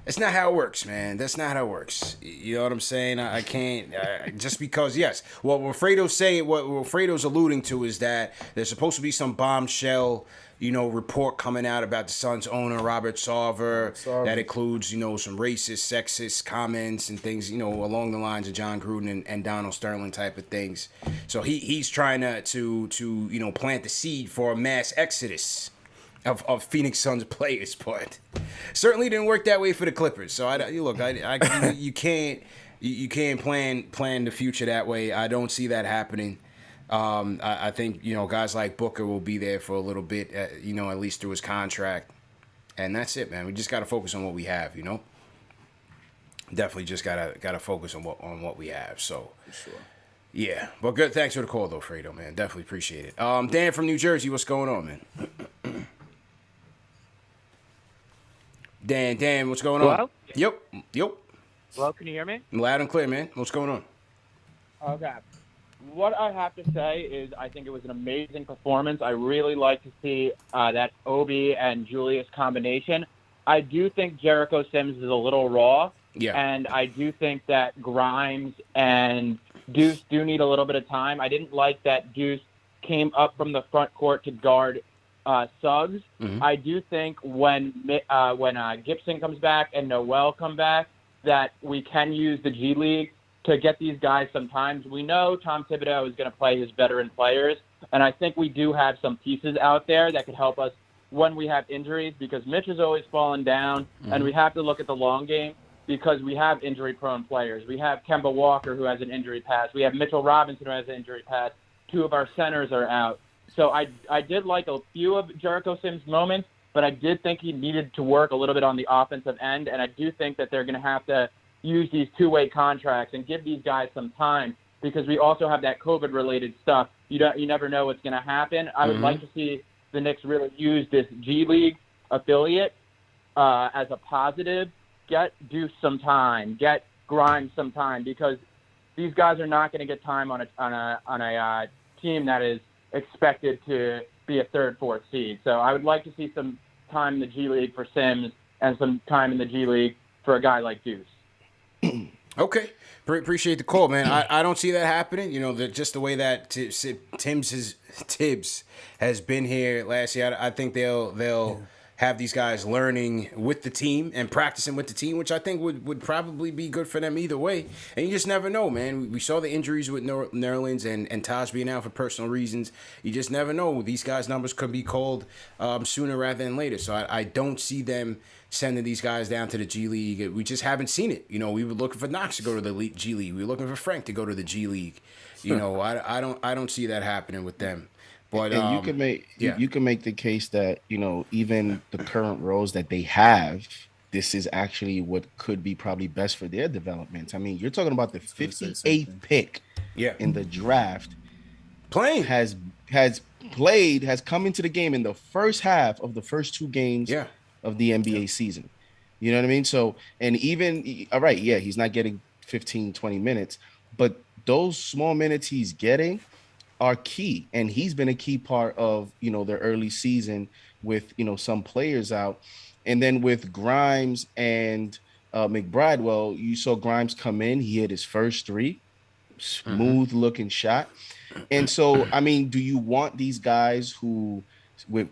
it's not how it works, man. That's not how it works. You know what I'm saying? I can't just because what Fredo's alluding to is that there's supposed to be some bombshell report coming out about the Suns owner, Robert Sarver, that includes, some racist, sexist comments and things, along the lines of John Gruden and Donald Sterling type of things. So he's trying to plant the seed for a mass exodus of Phoenix Suns players, but certainly didn't work that way for the Clippers. So you can't plan the future that way. I don't see that happening. I think, guys like Booker will be there for a little bit, at least through his contract. And that's it, man. We just got to focus on what we have, Definitely just got to focus on what we have. So, for sure. Yeah. But good. Thanks for the call, though, Fredo, man. Definitely appreciate it. Dan from New Jersey, what's going on, man? Dan, what's going on? Hello? Yep. Hello, can you hear me? Loud and clear, man. What's going on? Okay. What I have to say is I think it was an amazing performance. I really like to see that Obi and Julius combination. I do think Jericho Sims is a little raw. Yeah. And I do think that Grimes and Deuce do need a little bit of time. I didn't like that Deuce came up from the front court to guard Suggs. Mm-hmm. I do think when Gibson comes back and Noel come back, that we can use the G League to get these guys sometimes. We know Tom Thibodeau is going to play his veteran players, and I think we do have some pieces out there that could help us when we have injuries, because Mitch is always falling down, and we have to look at the long game because we have injury-prone players. We have Kemba Walker, who has an injury pass. We have Mitchell Robinson, who has an injury pass. Two of our centers are out. So I did like a few of Jericho Sims' moments, but I did think he needed to work a little bit on the offensive end, and I do think that they're going to have to use these two-way contracts and give these guys some time, because we also have that COVID-related stuff. You never know what's going to happen. I would like to see the Knicks really use this G League affiliate as a positive. Get Deuce some time, get Grimes some time, because these guys are not going to get time on a team that is expected to be a third, fourth seed. So I would like to see some time in the G League for Sims and some time in the G League for a guy like Deuce. Okay. Appreciate the call, man. I don't see that happening. Just the way that Tibbs has been here last year, I think they'll have these guys learning with the team and practicing with the team, which I think would probably be good for them either way. And you just never know, man. We saw the injuries with Nerlens and Taj being out for personal reasons. You just never know. These guys' numbers could be called sooner rather than later. So I don't see them sending these guys down to the G League. We just haven't seen it. We were looking for Knox to go to the G League. We were looking for Frank to go to the G League. I don't see that happening with them. But and you can make the case that even the current roles that they have, this is actually what could be probably best for their development. I mean, you're talking about the 58th pick in the draft. Has come into the game in the first half of the first two games of the NBA season. You know what I mean? So, and even, all right, he's not getting 15, 20 minutes, but those small minutes he's getting are key. And he's been a key part of, their early season with, some players out. And then with Grimes and McBride, well, you saw Grimes come in. He hit his first three, smooth looking shot. And so, I mean, do you want these guys who,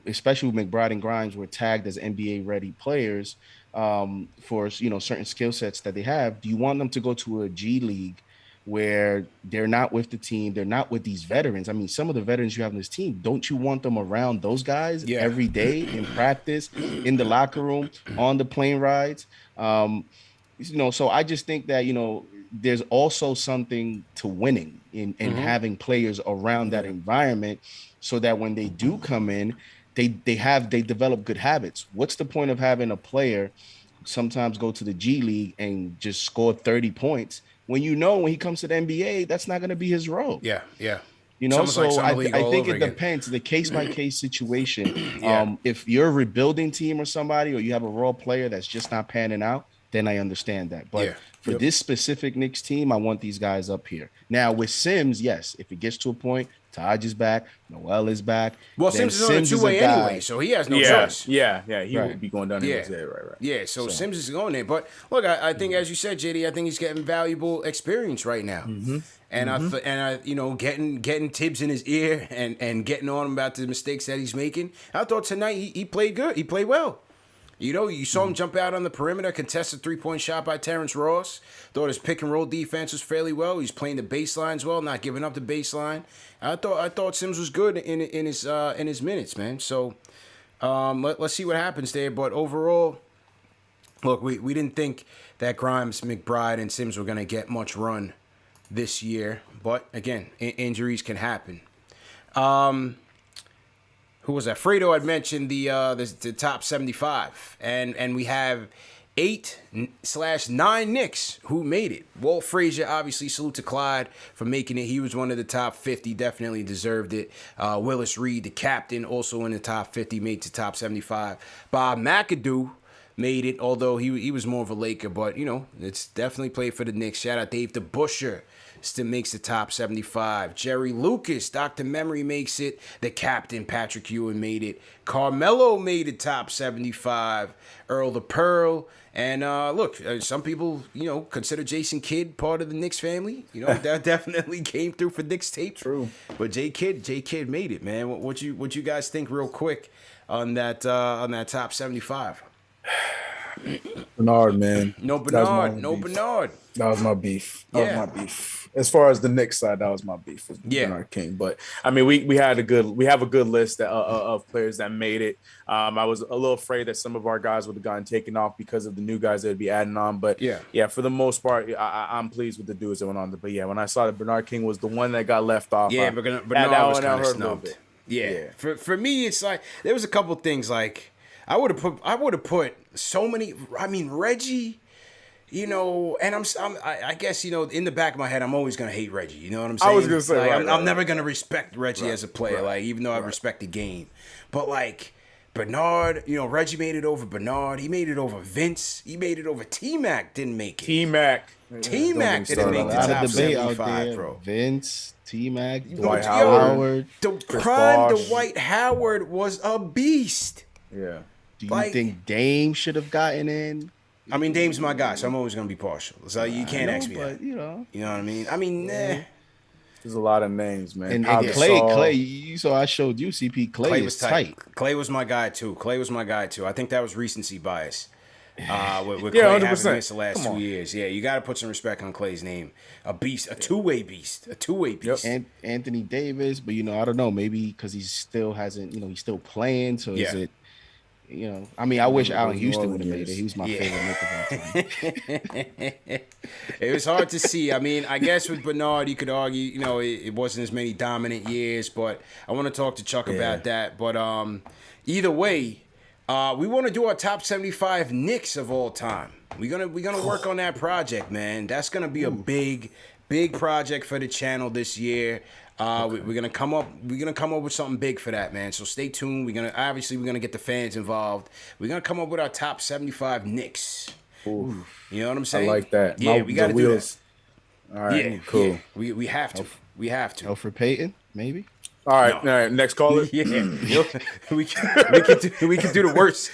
especially with McBride and Grimes, were tagged as NBA ready players for, certain skill sets that they have? Do you want them to go to a G League where they're not with the team, they're not with these veterans? I mean, some of the veterans you have in this team, don't you want them around those guys every day in practice, in the locker room, on the plane rides? So I just think that, there's also something to winning. in having players around that environment, so that when they do come in, they develop good habits. What's the point of having a player sometimes go to the G League and just score 30 points when when he comes to the NBA, that's not going to be his role? Yeah. So I think it depends. The case by case situation. If you're a rebuilding team or somebody, or you have a role player that's just not panning out, then I understand that. But for this specific Knicks team, I want these guys up here. Now with Sims, yes, if it gets to a point, Taj is back, Noel is back. Well, Sims is on a two-way anyway, so he has no choice. Yeah, he would be going down there. Right. Yeah, so Sims is going there. But look, I think, as you said, JD, I think he's getting valuable experience right now. And I getting Tibbs in his ear and getting on him about the mistakes that he's making. I thought tonight he played good. He played well. You saw him jump out on the perimeter, contest a three-point shot by Terrence Ross. Thought his pick-and-roll defense was fairly well. He's playing the baselines well, not giving up the baseline. I thought Sims was good in his minutes, man. So let's see what happens there. But overall, look, we didn't think that Grimes, McBride, and Sims were going to get much run this year. But, again, injuries can happen. Who was that? Fredo had mentioned the top 75, and we have 8/9 Knicks who made it. Walt Frazier, obviously, salute to Clyde for making it. He was one of the top 50, definitely deserved it. Willis Reed, the captain, also in the top 50, made the top 75. Bob McAdoo made it, although he was more of a Laker, but it's definitely played for the Knicks. Shout out Dave DeBuscher. Still makes the top 75. Jerry Lucas, Dr. Memory makes it. The captain, Patrick Ewing, made it. Carmelo made it top 75. Earl the Pearl. And look, some people, consider Jason Kidd part of the Knicks family. That definitely came through for Knicks tape. True. But J Kidd made it, man. What you guys think real quick on that top 75? Bernard, man. No Bernard. That was my beef. As far as the Knicks side, that was my beef with Bernard King. But I mean, we have a good list of players that made it. I was a little afraid that some of our guys would have gotten taken off because of the new guys that would be adding on. But for the most part, I'm pleased with the dudes that went on. But when I saw that Bernard King was the one that got left off, Bernard was kind of snubbed. For me, it's like there was a couple things like I would have put so many. I mean, Reggie. And I guess, in the back of my head, I'm always going to hate Reggie. You know what I'm saying? I was going to say, I'm never going to respect Reggie as a player, even though I respect the game. But, Bernard, Reggie made it over Bernard. He made it over Vince. He made it over T-Mac. Didn't make it. T-Mac didn't make the top 75, bro. Vince, T-Mac, Dwight Howard. The prime Dwight Howard was a beast. Yeah. Do you think Dame should have gotten in? I mean, Dame's my guy, so I'm always going to be partial. So you can't ask me that. You know what I mean? I mean, There's a lot of names, man. And Clay, you saw I showed you CP. Clay was tight. Clay was my guy, too. I think that was recency bias. With Clay 100%. Having missed the last 2 years. Yeah, you got to put some respect on Clay's name. A beast, a two-way beast. Yep. And Anthony Davis, but, I don't know, maybe because he still hasn't, he's still playing, so is it, I mean, I wish Allen Houston would have made it. He was my favorite Knick of all time. It was hard to see. I mean, I guess with Bernard, you could argue, it wasn't as many dominant years, but I want to talk to Chuck about that. But either way, we want to do our top 75 Knicks of all time. We're gonna work on that project, man. That's gonna be a big project for the channel this year. We're gonna come up with something big for that, man. So stay tuned. We're gonna get the fans involved. We're gonna come up with our top 75 Knicks. Ooh. You know what I'm saying? I like that. Yeah, we gotta do that. All right, cool. Yeah. We have to. We have to. Alfred Payton, maybe. All right. Next caller. Yeah, we can do the worst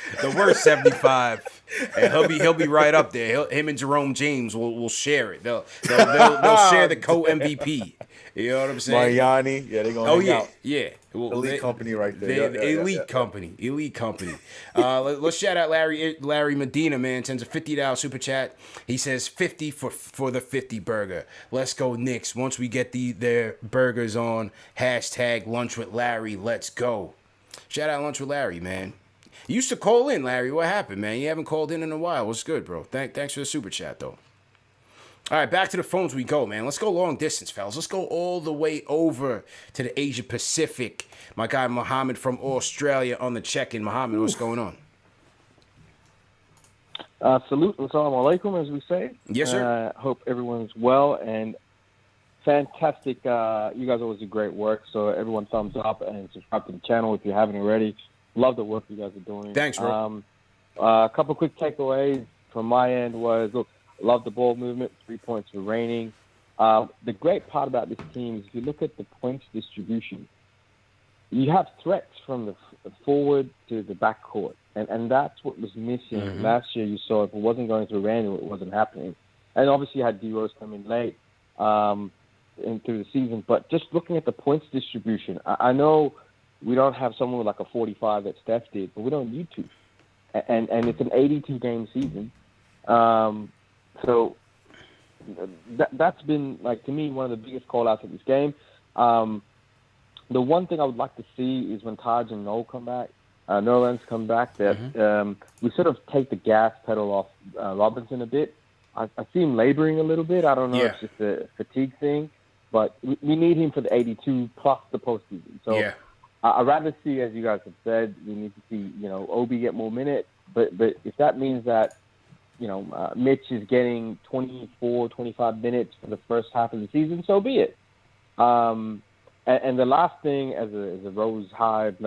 75, and he'll be right up there. Him and Jerome James will share it. They'll share the co-MVP. You know what I'm saying? Mariani, they're gonna hang out. Yeah. Well, elite company right there. Elite company. Let's shout out Larry Medina, man. Sends a $50 super chat. He says 50 for the 50 burger. Let's go Knicks. Once we get their burgers on, hashtag lunch with Larry. Let's go. Shout out lunch with Larry, man. You used to call in, Larry. What happened, man? You haven't called in a while. What's good, bro? Thanks for the super chat, though. All right, back to the phones we go, man. Let's go long distance, fellas. Let's go all the way over to the Asia Pacific. My guy Muhammad from Australia on the check-in. Muhammad, what's going on? Salute, assalamu alaikum, as we say. Yes, sir. Hope everyone's well and fantastic. You guys always do great work, so everyone thumbs up and subscribe to the channel if you haven't already. Love the work you guys are doing. Thanks, bro. A couple quick takeaways from my end was, look, love the ball movement, 3 points for reigning. The great part about this team is if you look at the points distribution, you have threats from the forward to the backcourt. And that's what was missing. Mm-hmm. Last year, you saw if it wasn't going through Randall, it wasn't happening. And obviously, you had D-Rose come in late through the season. But just looking at the points distribution, I know we don't have someone with like a 45 that Steph did, but we don't need to. And it's an 82-game season. So that's been, like, to me, one of the biggest call-outs of this game. The one thing I would like to see is when Taj and Noel come back, Nerlens come back, that we sort of take the gas pedal off Robinson a bit. I see him laboring a little bit. I don't know if it's just a fatigue thing, but we need him for the 82 plus the postseason. So I'd rather see, as you guys have said, we need to see, Obi get more minutes. But if that means that, Mitch is getting 24, 25 minutes for the first half of the season, so be it. And the last thing, as a Rose Hive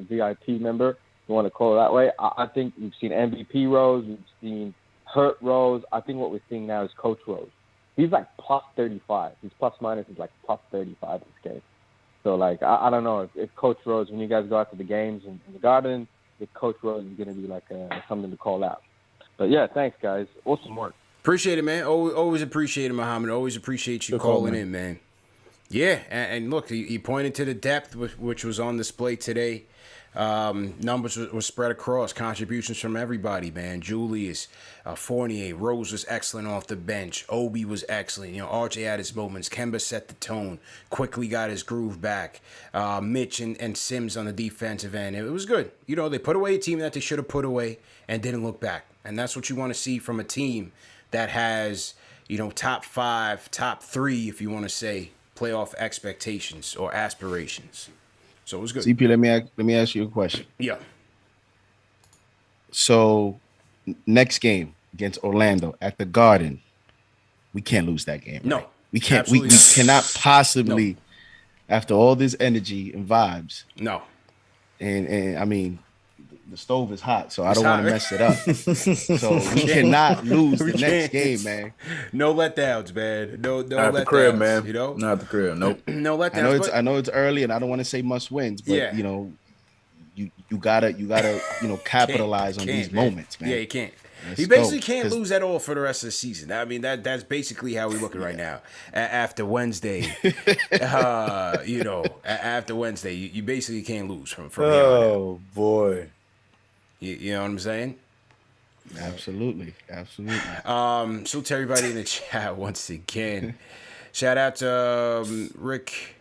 VIP member, if you want to call it that way, I think we've seen MVP Rose, we've seen Hurt Rose. I think what we're seeing now is Coach Rose. He's like plus 35. His plus minus is like plus 35 this game. So, like, I don't know if Coach Rose, when you guys go out to the games in the Garden, if Coach Rose is going to be like something to call out. But, yeah, thanks, guys. Awesome work. Appreciate it, man. Always appreciate it, Muhammad. Always appreciate you calling in, man. Yeah, and look, he pointed to the depth which was on display today. Numbers were spread across, contributions from everybody, man. Julius, Fournier, Rose was excellent off the bench. Obi was excellent. RJ had his moments. Kemba set the tone, quickly got his groove back. Mitch and Sims on the defensive end. It was good. They put away a team that they should have put away and didn't look back. And that's what you want to see from a team that has, top 5, top 3, if you want to say, playoff expectations or aspirations. So it was good. CP, let me ask you a question. Yeah. So next game against Orlando at the Garden, we can't lose that game. No. Right? We can't. We cannot possibly, after all this energy and vibes. No. And I mean, the stove is hot, so I don't want to mess it up. So we cannot lose the next game, man. No letdowns, man. No Not letdowns. the crib, man. Not the crib. Nope. No letdowns. I know it's early, and I don't want to say must wins, but you gotta capitalize on these moments, man. Yeah, you can't. Let's He basically go, can't lose at all for the rest of the season. I mean, that's basically how we're looking right now. After Wednesday, after Wednesday, you basically can't lose from here on out. Oh boy. You know what I'm saying? Absolutely. So to everybody in the chat once again. Shout out to Rick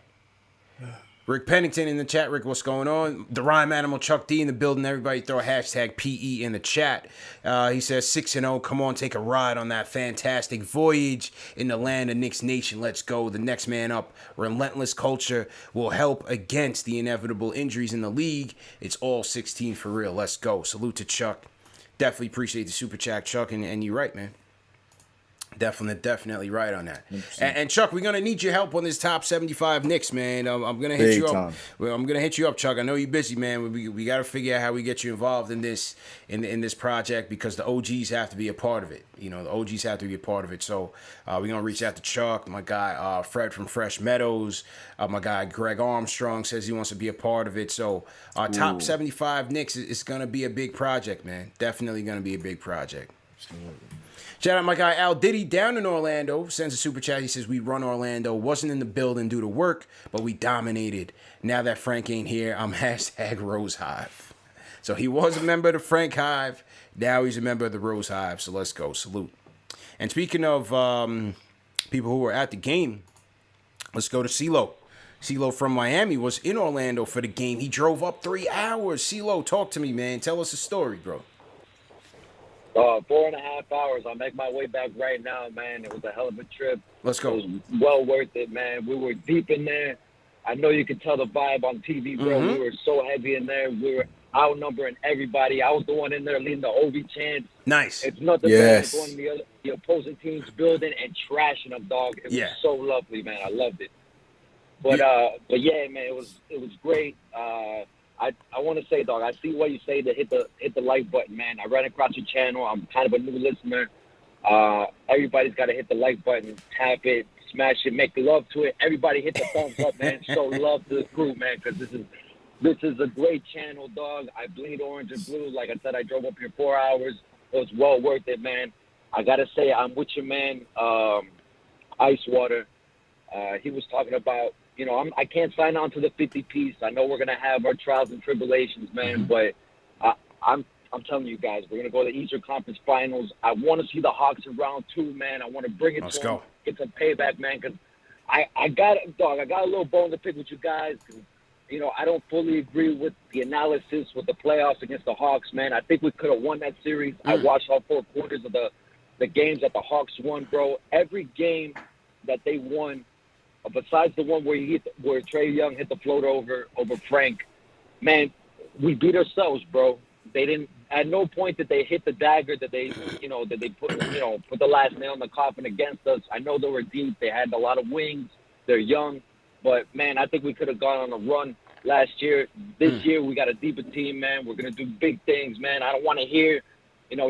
Pennington in the chat. Rick, what's going on? The Rhyme Animal, Chuck D in the building. Everybody throw a hashtag PE in the chat. He says 6-0. Come on, take a ride on that fantastic voyage in the land of Knicks Nation. Let's go. The next man up. Relentless culture will help against the inevitable injuries in the league. It's all 16 for real. Let's go. Salute to Chuck. Definitely appreciate the super chat, Chuck. And you're right, man. Definitely right on that. And Chuck, we're gonna need your help on this top 75 Knicks, man. I'm gonna hit you up. Well, I'm gonna hit you up, Chuck. I know you're busy, man. We got to figure out how we get you involved in this this project because the OGs have to be a part of it. The OGs have to be a part of it. So we're gonna reach out to Chuck, my guy Fred from Fresh Meadows, my guy Greg Armstrong says he wants to be a part of it. So top 75 Knicks is gonna be a big project, man. Definitely gonna be a big project. Absolutely. Shout out my guy Al Diddy down in Orlando. Sends a super chat. He says, we run Orlando. Wasn't in the building due to work, but we dominated. Now that Frank ain't here, I'm hashtag Rose Hive. So he was a member of the Frank Hive. Now he's a member of the Rose Hive. So let's go. Salute. And speaking of people who were at the game, let's go to CeeLo. CeeLo from Miami was in Orlando for the game. He drove up 3 hours. CeeLo, talk to me, man. Tell us a story, bro. 4.5 hours. I'll make my way back right now, man. It was a hell of a trip. Let's go. It was well worth it, man. We were deep in there. I know you could tell the vibe on TV, bro. We were so heavy in there. We were outnumbering everybody. I was the one in there leading the OV chants. Nice. It's nothing better than going to the opposing team's building and trashing them, dog. It was so lovely, man. I loved it. But yeah, man, it was great. I want to say, dog, I see what you say to hit the like button, man. I ran across your channel. I'm kind of a new listener. Everybody's got to hit the like button, tap it, smash it, make love to it. Everybody hit the thumbs up, man. Show love to the crew, man, because this is a great channel, dog. I bleed orange and blue. Like I said, I drove up here 4 hours. It was well worth it, man. I got to say, I'm with your man, Ice Water. He was talking about, you know, I can't sign on to the 50 piece. I know we're going to have our trials and tribulations, man, but I'm telling you guys, we're going to go to the Eastern Conference Finals. I want to see the Hawks in round 2, man. I want to bring it to them, get some payback, man, because I got a little bone to pick with you guys. You know, I don't fully agree with the analysis with the playoffs against the Hawks, man. I think we could have won that series. I watched all 4 quarters of the games that the Hawks won, bro. Every game that they won, besides the one where Trae Young hit the floater over Frank, man, we beat ourselves, bro. They didn't. At no point did they hit the dagger that they put the last nail in the coffin against us. I know they were deep. They had a lot of wings. They're young, but man, I think we could have gone on a run last year. This year we got a deeper team, man. We're gonna do big things, man. I don't want to hear,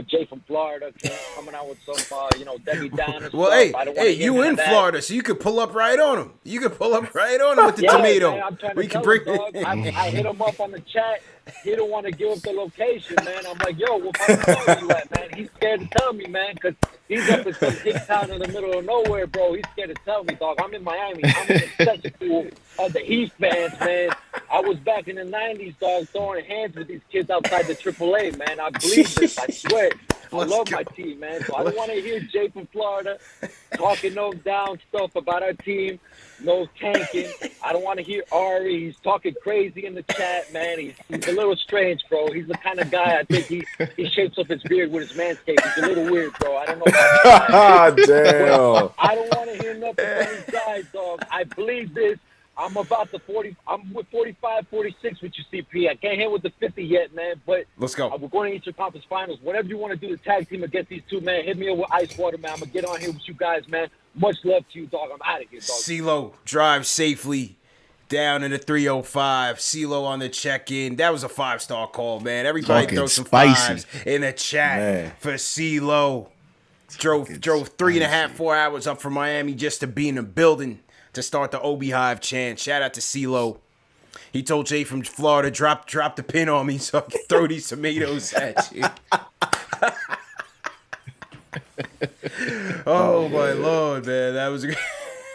Jay from Florida coming out with some, Debbie Downer. Well, hey, you in Florida, so you could pull up right on him. You could pull up right on him with the tomato. Man, I'm trying to tell him, dog. I hit him up on the chat. He don't want to give up the location, man. I'm like, yo, what part of Florida you at, man? He's scared to tell me, man, because he's up in some big town in the middle of nowhere, bro. He's scared to tell me, dog. I'm in Miami. I'm in the section of the Heat fans, man. I was back in the 90s, dog, throwing hands with these kids outside the AAA, man. I believe this. I swear. I love my team, man. So I don't want to hear Jay from Florida talking no down stuff about our team, no tanking. I don't want to hear Ari. He's talking crazy in the chat, man. He's a little strange, bro. He's the kind of guy, I think he shapes up his beard with his manscape. He's a little weird, bro. I don't know about damn. I don't want to hear nothing from these guys, dog. I believe this. I'm about the 40. I'm with 45, 46 with you, CP. I can't hit with the 50 yet, man. But let's go. We're going to Eastern Conference Finals. Whatever you want to do to tag team against these two, man, hit me up with Ice Water, man. I'm going to get on here with you guys, man. Much love to you, dog. I'm out of here, dog. CeeLo drives safely down in the 305. CeeLo on the check-in. That was a 5-star call, man. Everybody throw some fives in the chat for CeeLo. Drove 3.5, 4 hours up from Miami just to be in the building to start the OB Hive chant. Shout out to CeeLo. He told Jay from Florida, drop the pin on me so I can throw these tomatoes at you. Oh my Lord, man. That was the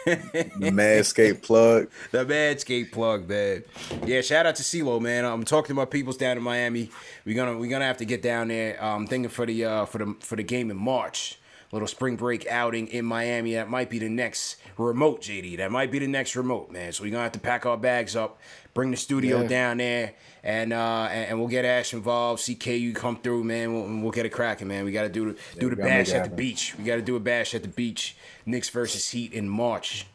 Manscaped plug. The Manscaped plug, man. Yeah, shout out to CeeLo, man. I'm talking to my peoples down in Miami. We're gonna have to get down there. I'm thinking for the game in March. Little spring break outing in Miami. That might be the next remote, JD. That might be the next remote, man. So we're gonna have to pack our bags up, bring the studio down there, and we'll get Ash involved. CKU come through, man. We'll get it cracking, man. We gotta do the bash at the beach. We gotta do a bash at the beach. Knicks versus Heat in March.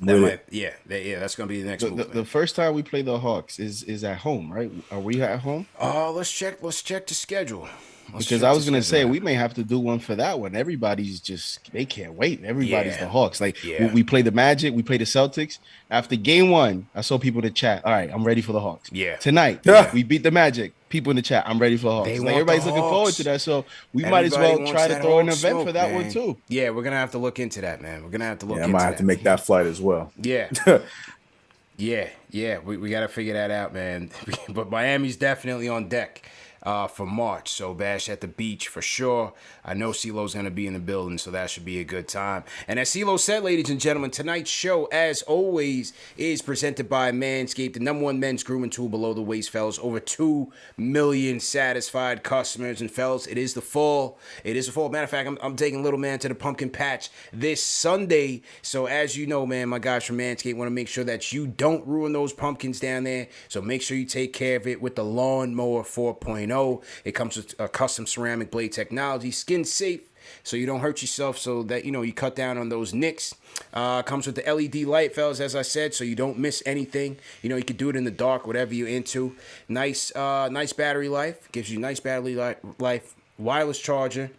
That's gonna be the next move. The first time we play the Hawks is at home, right? Are we at home? Let's check the schedule. Because I was going to say, we may have to do one for that one. Everybody's they can't wait. Everybody's the Hawks. We play the Magic, we play the Celtics. After game 1, I saw people in the chat. All right, I'm ready for the Hawks. Yeah. Tonight, we beat the Magic. People in the chat, I'm ready for the Hawks. Everybody's looking forward to that. So might as well try to throw an event for that one too. Yeah, we're going to have to look into that, man. We're going to have to look into that. I might have to make that flight as well. Yeah. Yeah. We got to figure that out, man. But Miami's definitely on deck for March. So bash at the beach for sure. I know CeeLo's going to be in the building, so that should be a good time. And as CeeLo said, ladies and gentlemen, tonight's show, as always, is presented by Manscaped, the #1 men's grooming tool below the waist, fellas. Over 2 million satisfied customers. And fellas, it is the fall. Matter of fact, I'm taking little man to the pumpkin patch this Sunday. So as you know, man, my guys from Manscaped want to make sure that you don't ruin those pumpkins down there. So make sure you take care of it with the Lawnmower 4.0. know. It comes with a custom ceramic blade technology, skin safe, so you don't hurt yourself, so that, you cut down on those nicks. Comes with the LED light, fellas, as I said, so you don't miss anything. You can do it in the dark, whatever you're into. Nice battery life. Gives you nice battery life. Wireless charger.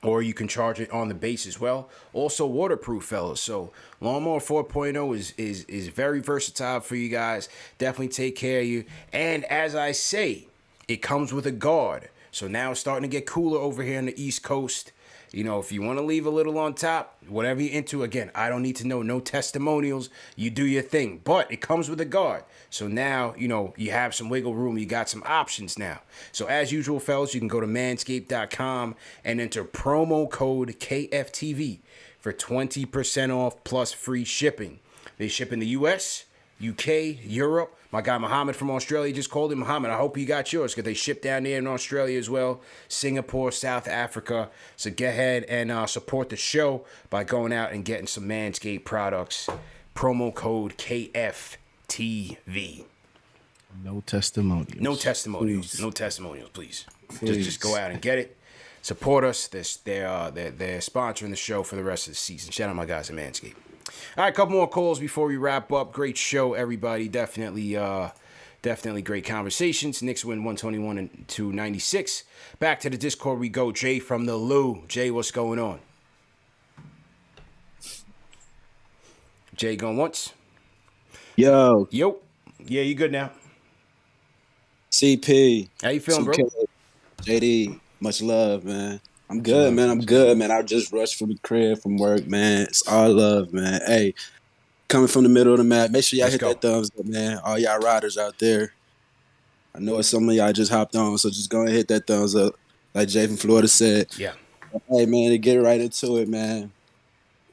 Or you can charge it on the base as well. Also waterproof, fellas. So Lawnmower 4.0 is very versatile for you guys. Definitely take care of you. And as I say, it comes with a guard. So now it's starting to get cooler over here on the East Coast. If you want to leave a little on top, whatever you're into, again, I don't need to know, no testimonials. You do your thing. But it comes with a guard. So now, you have some wiggle room. You got some options now. So as usual, fellas, you can go to manscaped.com and enter promo code KFTV for 20% off plus free shipping. They ship in the U.S., UK, Europe. My guy Muhammad from Australia just called him. Muhammad, I hope you got yours, because they ship down there in Australia as well. Singapore, South Africa. So get ahead and support the show by going out and getting some Manscaped products. Promo code KFTV. No testimonials. No testimonials. Please. No testimonials, please. Just go out and get it. Support us. They're sponsoring the show for the rest of the season. Shout out my guys at Manscaped. All right, a couple more calls before we wrap up. Great show, everybody. Definitely great conversations. Knicks win 121-96. Back to the Discord we go. Jay from the Lou. Jay, what's going on? Jay going once? Yo. Yeah, you good now. CP. How you feeling, bro? JD, much love, man. I'm good, man. I just rushed from the crib from work, man. It's all love, man. Hey, coming from the middle of the map, make sure y'all hit that thumbs up, man. All y'all riders out there. I know some of y'all just hopped on, so just go ahead and hit that thumbs up. Like Jay from Florida said. Yeah. Hey, man, to get right into it, man.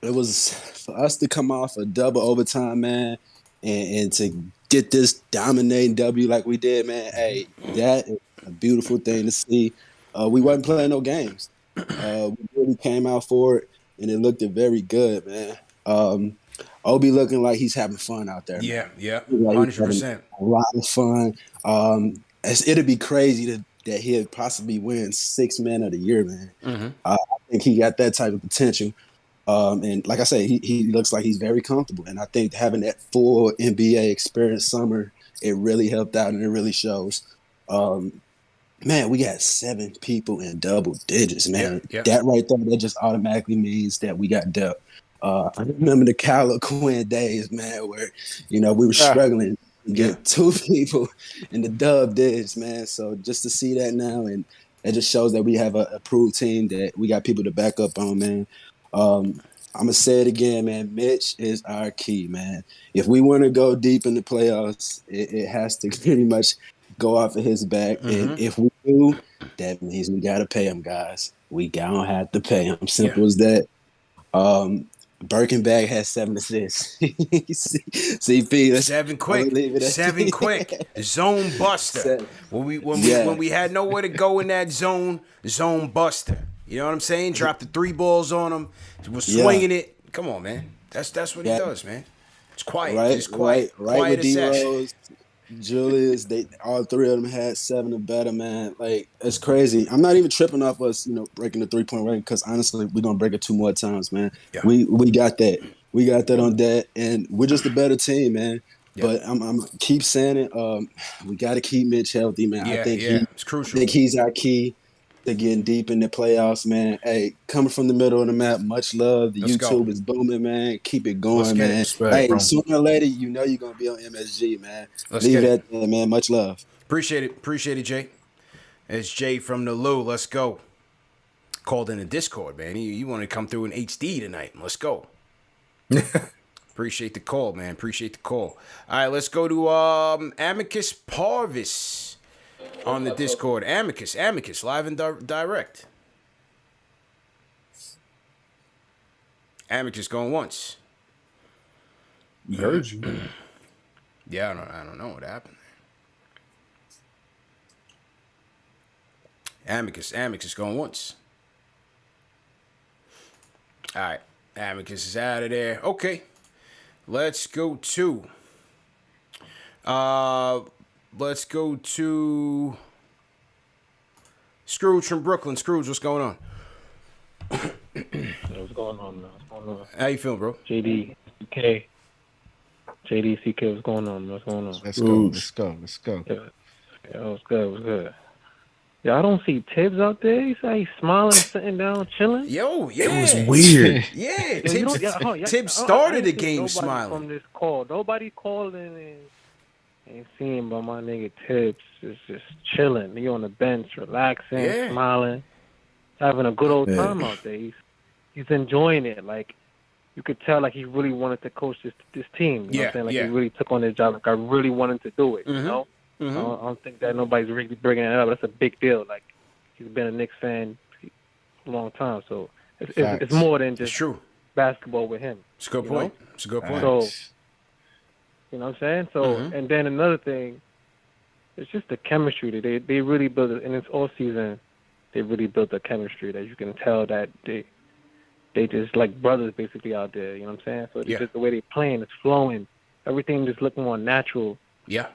It was for us to come off a double overtime, man, and to get this dominating W like we did, man. Hey, that is a beautiful thing to see. We wasn't playing no games. We really came out for it, and it looked very good, man. Obi looking like he's having fun out there. Yeah, man. yeah, Like 100%. A lot of fun. It'd be crazy that he'd possibly win 6th Man of the Year, man. Mm-hmm. I think he got that type of potential. And like I say, he looks like he's very comfortable. And I think having that full NBA experience summer, it really helped out, and it really shows. Man, we got 7 people in double digits, man. Yeah. That right there, that just automatically means that we got depth. I remember the Kyle Quinn days, man, where, we were struggling to get 2 people in the dub digits, man. So just to see that now, and it just shows that we have a approved team that we got people to back up on, man. I'm going to say it again, man. Mitch is our key, man. If we want to go deep in the playoffs, it has to pretty much go off of his back. Mm-hmm. And if we do, that means we got to pay him, guys. We don't have to pay him. Simple as that. Birkenbag has 7 assists. CP, 7 quick. 7 quick. Zone buster. When we had nowhere to go in that zone buster. You know what I'm saying? Dropped the 3 balls on him. Was swinging it. Come on, man. That's what he does, man. It's quiet. Right, it's quiet. Right Quiet with D-Rose, Julius, all 3 of them had 7 or better, man. Like, it's crazy. I'm not even tripping off us, breaking the 3-point rank, because honestly, we're gonna break it 2 more times, man. Yeah. We got that. We got that on that, and we're just a better team, man. Yeah. But I'm keep saying it. We got to keep Mitch healthy, man. Yeah, I think it's crucial. I think he's our key to getting deep in the playoffs, man. Hey, coming from the middle of the map, much love. The YouTube is booming, man. Keep it going, man. Hey, sooner or later, you're going to be on MSG, man. Leave that there, man. Much love. Appreciate it, Jay. It's Jay from the Lou. Let's go. Called in the Discord, man. You want to come through in HD tonight. Let's go. Appreciate the call, man. Appreciate the call. All right, let's go to Amicus Parvis on the Discord. Amicus, live and direct. Amicus going once. We heard you. Yeah, I don't know what happened there. Amicus going once. All right, Amicus is out of there. Okay, let's go to Scrooge from Brooklyn. Scrooge, what's going on? What's going on, man? What's going on? How you feeling, bro? JD, CK. JD, CK, what's going on, man? What's going on? Let's go. Yeah, what's good? Yeah, I don't see Tibbs out there. He's smiling, sitting down, chilling. Yo, yeah. It was weird. Yeah, Tibbs Tibbs started the game nobody smiling. From this call, nobody called in and ain't seen, but my nigga Tibbs is just chilling. He on the bench, relaxing, smiling, having a good old time out there. He's enjoying it. Like, you could tell, like, he really wanted to coach this team. You know what I'm saying? Like, he really took on this job. Like, I really wanted to do it, you know? I don't think that nobody's really bringing it up. That's a big deal. Like, he's been a Knicks fan a long time, so it's more than just basketball with him. It's a good point. It's a good point. So, you know what I'm saying? So, and then another thing, it's just the chemistry that they really built it, and it's all season. They really built the chemistry that you can tell that they just like brothers basically out there. You know what I'm saying? So it's just the way they playing, it's flowing. Everything just looking more natural. Yeah.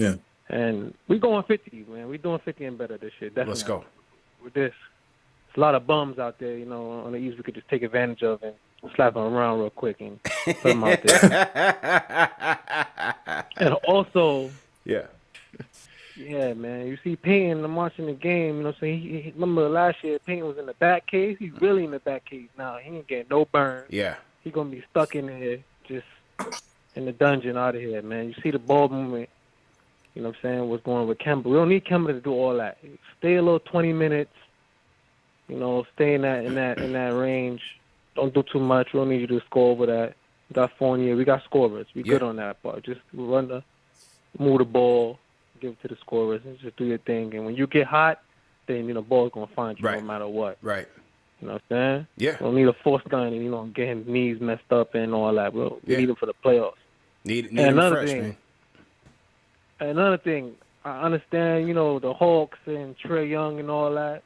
And we going 50, man. We doing 50 and better this year. Definitely. Let's go. With this, there's a lot of bums out there, you know, on the East we could just take advantage of and slap them around real quick and put them out there. And also, yeah, man. You see Payton, I'm watching the game, you know what I'm saying? He remember last year, Payton was in the back cave. He's really in the back cave now. He ain't getting no burn. Yeah. He going to be stuck in there, just in the dungeon out of here, man. You see the ball movement. You know what I'm saying? What's going on with Kemba? We don't need Kemba to do all that. Stay a little 20 minutes. You know, stay in that range. Don't do too much. We don't need you to score over that. We got Fournier. We got scorers. We good on that part. Just move the ball, give it to the scorers, and just do your thing. And when you get hot, then, you know, ball's going to find you no matter what. Right. You know what I'm saying? Yeah. We don't need a force gun and, you know, get his knees messed up and all that. We need him for the playoffs. Need him fresh, man. Another thing, I understand, you know, the Hawks and Trae Young and all that,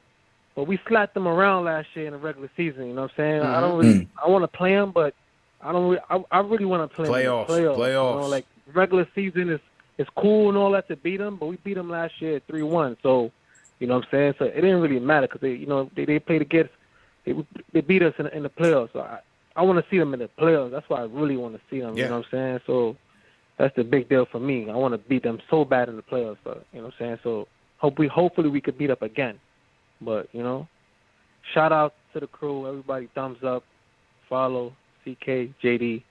but we slapped them around last year in the regular season. You know what I'm saying? I want to play them, but I really want to play them. Playoffs. You know, like, regular season is cool and all that to beat them, but we beat them last year 3-1. So, you know what I'm saying? So it didn't really matter because they played against, they beat us in the playoffs. So I want to see them in the playoffs. That's why I really want to see them. You know what I'm saying? So that's the big deal for me. I want to beat them so bad in the playoffs. So, you know what I'm saying? So hopefully we could beat up again. But, you know, shout out to the crew. Everybody thumbs up. Follow CK, JD,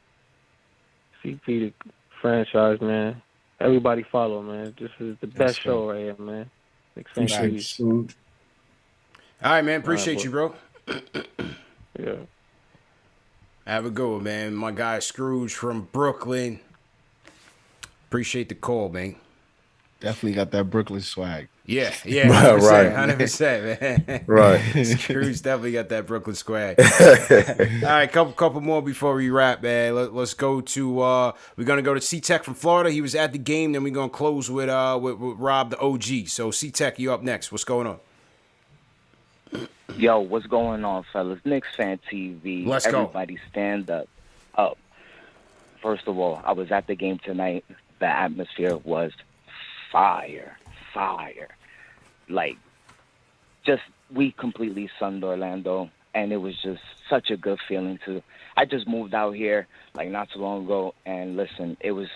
CP, the franchise, man. Everybody follow, man. This is the best show right here, man. KnicksFanTV. All right, man. Appreciate you, bro. Yeah. Have a good one, man. My guy Scrooge from Brooklyn. Appreciate the call, man. Definitely got that Brooklyn swag. Yeah, 100%, right, 100%, man. Right. Scrooge definitely got that Brooklyn swag. All right, couple more before we wrap, man. Let's go to we're gonna go to C-Tech from Florida. He was at the game. Then we're gonna close with Rob the OG. So C-Tech, you up next. What's going on? Yo, what's going on, fellas? KnicksFanTV. Let's go. Everybody stand up. First of all, I was at the game tonight. The atmosphere was fire. Like, just, we completely sunned Orlando, and it was just such a good feeling I just moved out here, like, not too long ago, and listen, it was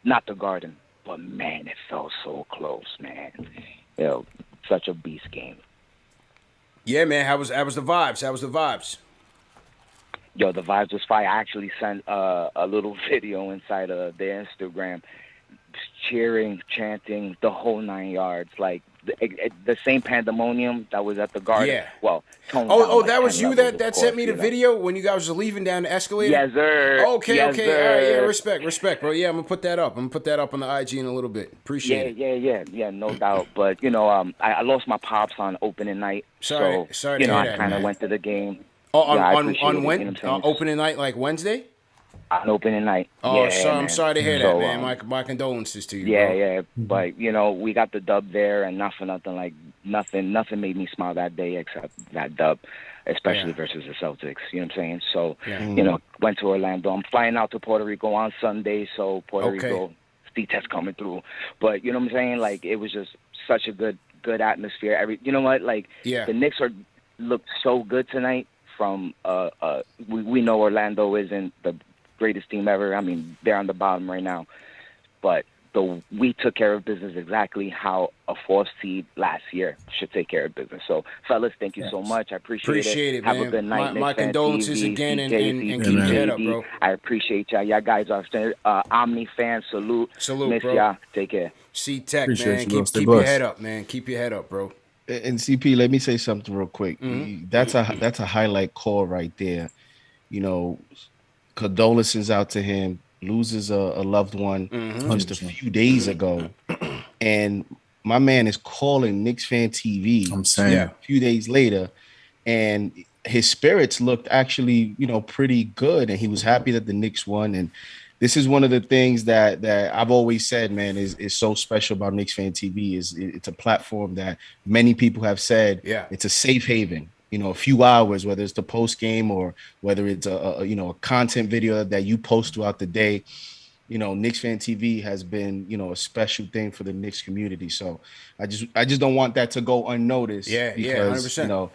not the Garden, but, man, it felt so close, man. Yo, such a beast game. Yeah, man, how was the vibes? Yo, the vibes was fire. I actually sent a little video inside of their Instagram, cheering, chanting, the whole 9 yards. Like, the same pandemonium that was at the Garden. Yeah. Well, toned Oh, down, like, that was 10 you levels, that sent me the video when you guys were leaving down the escalator? Yes, sir. Okay. Yes, All right, yeah, sir. respect, bro. Yeah, I'm going to put that up. on the IG in a little bit. Appreciate it. Yeah, no doubt. But, you know, I lost my pops on opening night. Sorry so, to you know, hear I that, kind of man. went to the game. Oh, on when? you know what I'm saying? Opening night, like Wednesday? On opening night. Oh, yeah, I'm sorry to hear that, man. My condolences to you, bro. Yeah, but, you know, we got the dub there, and not for nothing, like, nothing made me smile that day except that dub, especially versus the Celtics, you know what I'm saying? So, you know, went to Orlando. I'm flying out to Puerto Rico on Sunday, so Puerto Rico, C-Test coming through. But, you know what I'm saying? Like, it was just such a good good atmosphere. You know what? Like the Knicks looked so good tonight. From we know Orlando isn't the greatest team ever. I mean, they're on the bottom right now, but we took care of business exactly how a 4th seed last year should take care of business. So, fellas, thank you so much. I appreciate it. Have man. a good night. My condolences TV, again, and CJ, keep your head up, bro. I appreciate y'all. Y'all guys are Omni fans. Salute, Salute, miss bro. y'all. Take care. C-Tech, Appreciate man. you, Keep your head up, man. Keep your head up, bro. And CP, let me say something real quick. That's a highlight call right there. You know, condolences out to him. Loses a loved one just a few days ago, and my man is calling KnicksFanTV. I'm saying a few days later, and his spirits looked actually, pretty good, and he was happy that the Knicks won. And this is one of the things that I've always said, man, is so special about KnicksFanTV. It's a platform that many people have said it's a safe haven. A few hours, whether it's the post game or whether it's a content video that you post throughout the day. KnicksFanTV has been, a special thing for the Knicks community. So I just don't want that to go unnoticed. Because, 100%.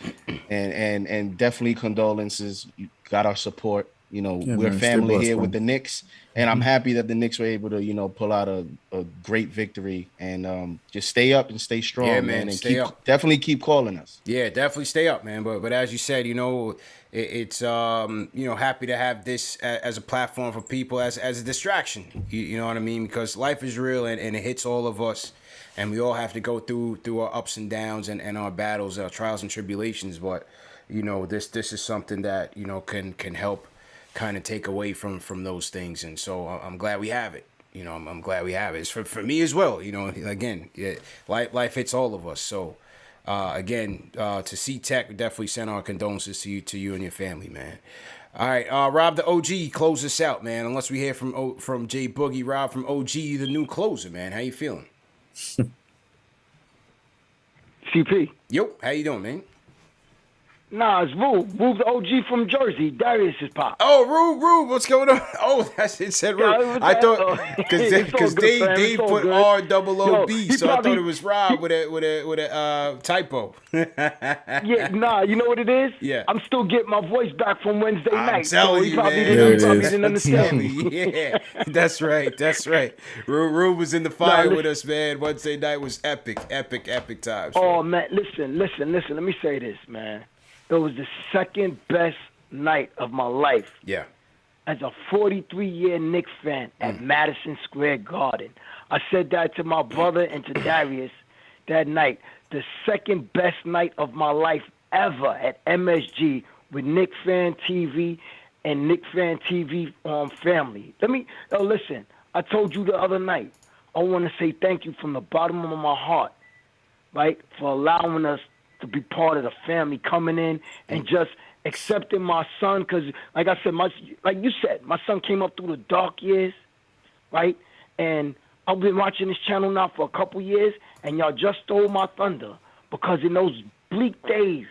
And definitely condolences. You got our support. We're man, family blessed, here bro. with the Knicks, and I'm happy that the Knicks were able to, pull out a great victory and just stay up and stay strong, man, and definitely keep calling us. Yeah, definitely stay up, man. But as you said, it's happy to have this as a platform for people as a distraction. You know what I mean? Because life is real and it hits all of us, and we all have to go through our ups and downs and our battles, our trials and tribulations. But this is something that can help kind of take away from those things, and so I'm glad we have it. I'm glad we have it. It's for me as well. Again, life hits all of us. So again, to C-Tech, we definitely send our condolences to you and your family, man. All right, Rob the OG, close us out, man. Unless we hear from J Boogie. Rob from OG, the new closer, man. How you feeling? CP. Yo, how you doing, man? Nah, it's Rube. Rube's the OG from Jersey. Darius's pop. Oh, Rube, what's going on? Oh, it said Rube. Yeah, I thought because Dave put R-O-O-B, so I thought it was Rob with a typo. Yeah, nah, you know what it is? Yeah. I'm still getting my voice back from Wednesday night. Telling he you, probably man. didn't understand. Yeah, that's right. Rube was in the fire with us, man. Wednesday night was epic times. Oh, man, listen. Let me say this, man. It was the second best night of my life. Yeah. As a 43-year Knicks fan at Madison Square Garden. I said that to my brother and to Darius that night. The second best night of my life ever at MSG with KnicksFanTV and KnicksFanTV family. Listen, I told you the other night, I want to say thank you from the bottom of my heart, right, for allowing us to be part of the family, coming in and just accepting my son. Because, like I said, like you said, my son came up through the dark years, right? And I've been watching this channel now for a couple years, and y'all just stole my thunder. Because in those bleak days,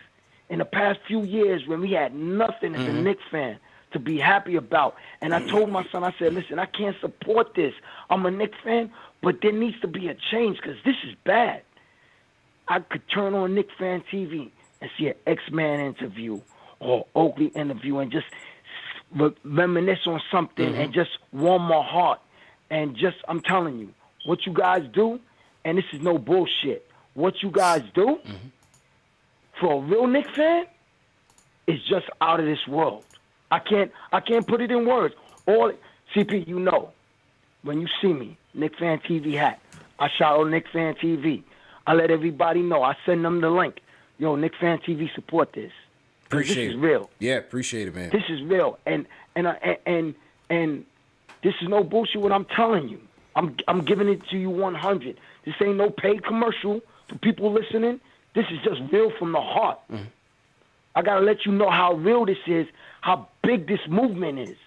in the past few years when we had nothing as a Knicks fan to be happy about, and I told my son, I said, listen, I can't support this. I'm a Knicks fan, but there needs to be a change because this is bad. I could turn on KnicksFanTV and see an X-Man interview or Oakley interview and just reminisce on something and just warm my heart. And just, I'm telling you, what you guys do, and this is no bullshit, what you guys do for a real Knicks fan is just out of this world. I can't put it in words. CP, when you see me, KnicksFanTV hat, I shout out KnicksFanTV. I let everybody know. I send them the link. Yo, KnicksFanTV, support this. Appreciate this is real. Yeah, appreciate it, man. This is real, and this is no bullshit. What I'm telling you, I'm giving it to you 100. This ain't no paid commercial for people listening. This is just real from the heart. I gotta let you know how real this is, how big this movement is,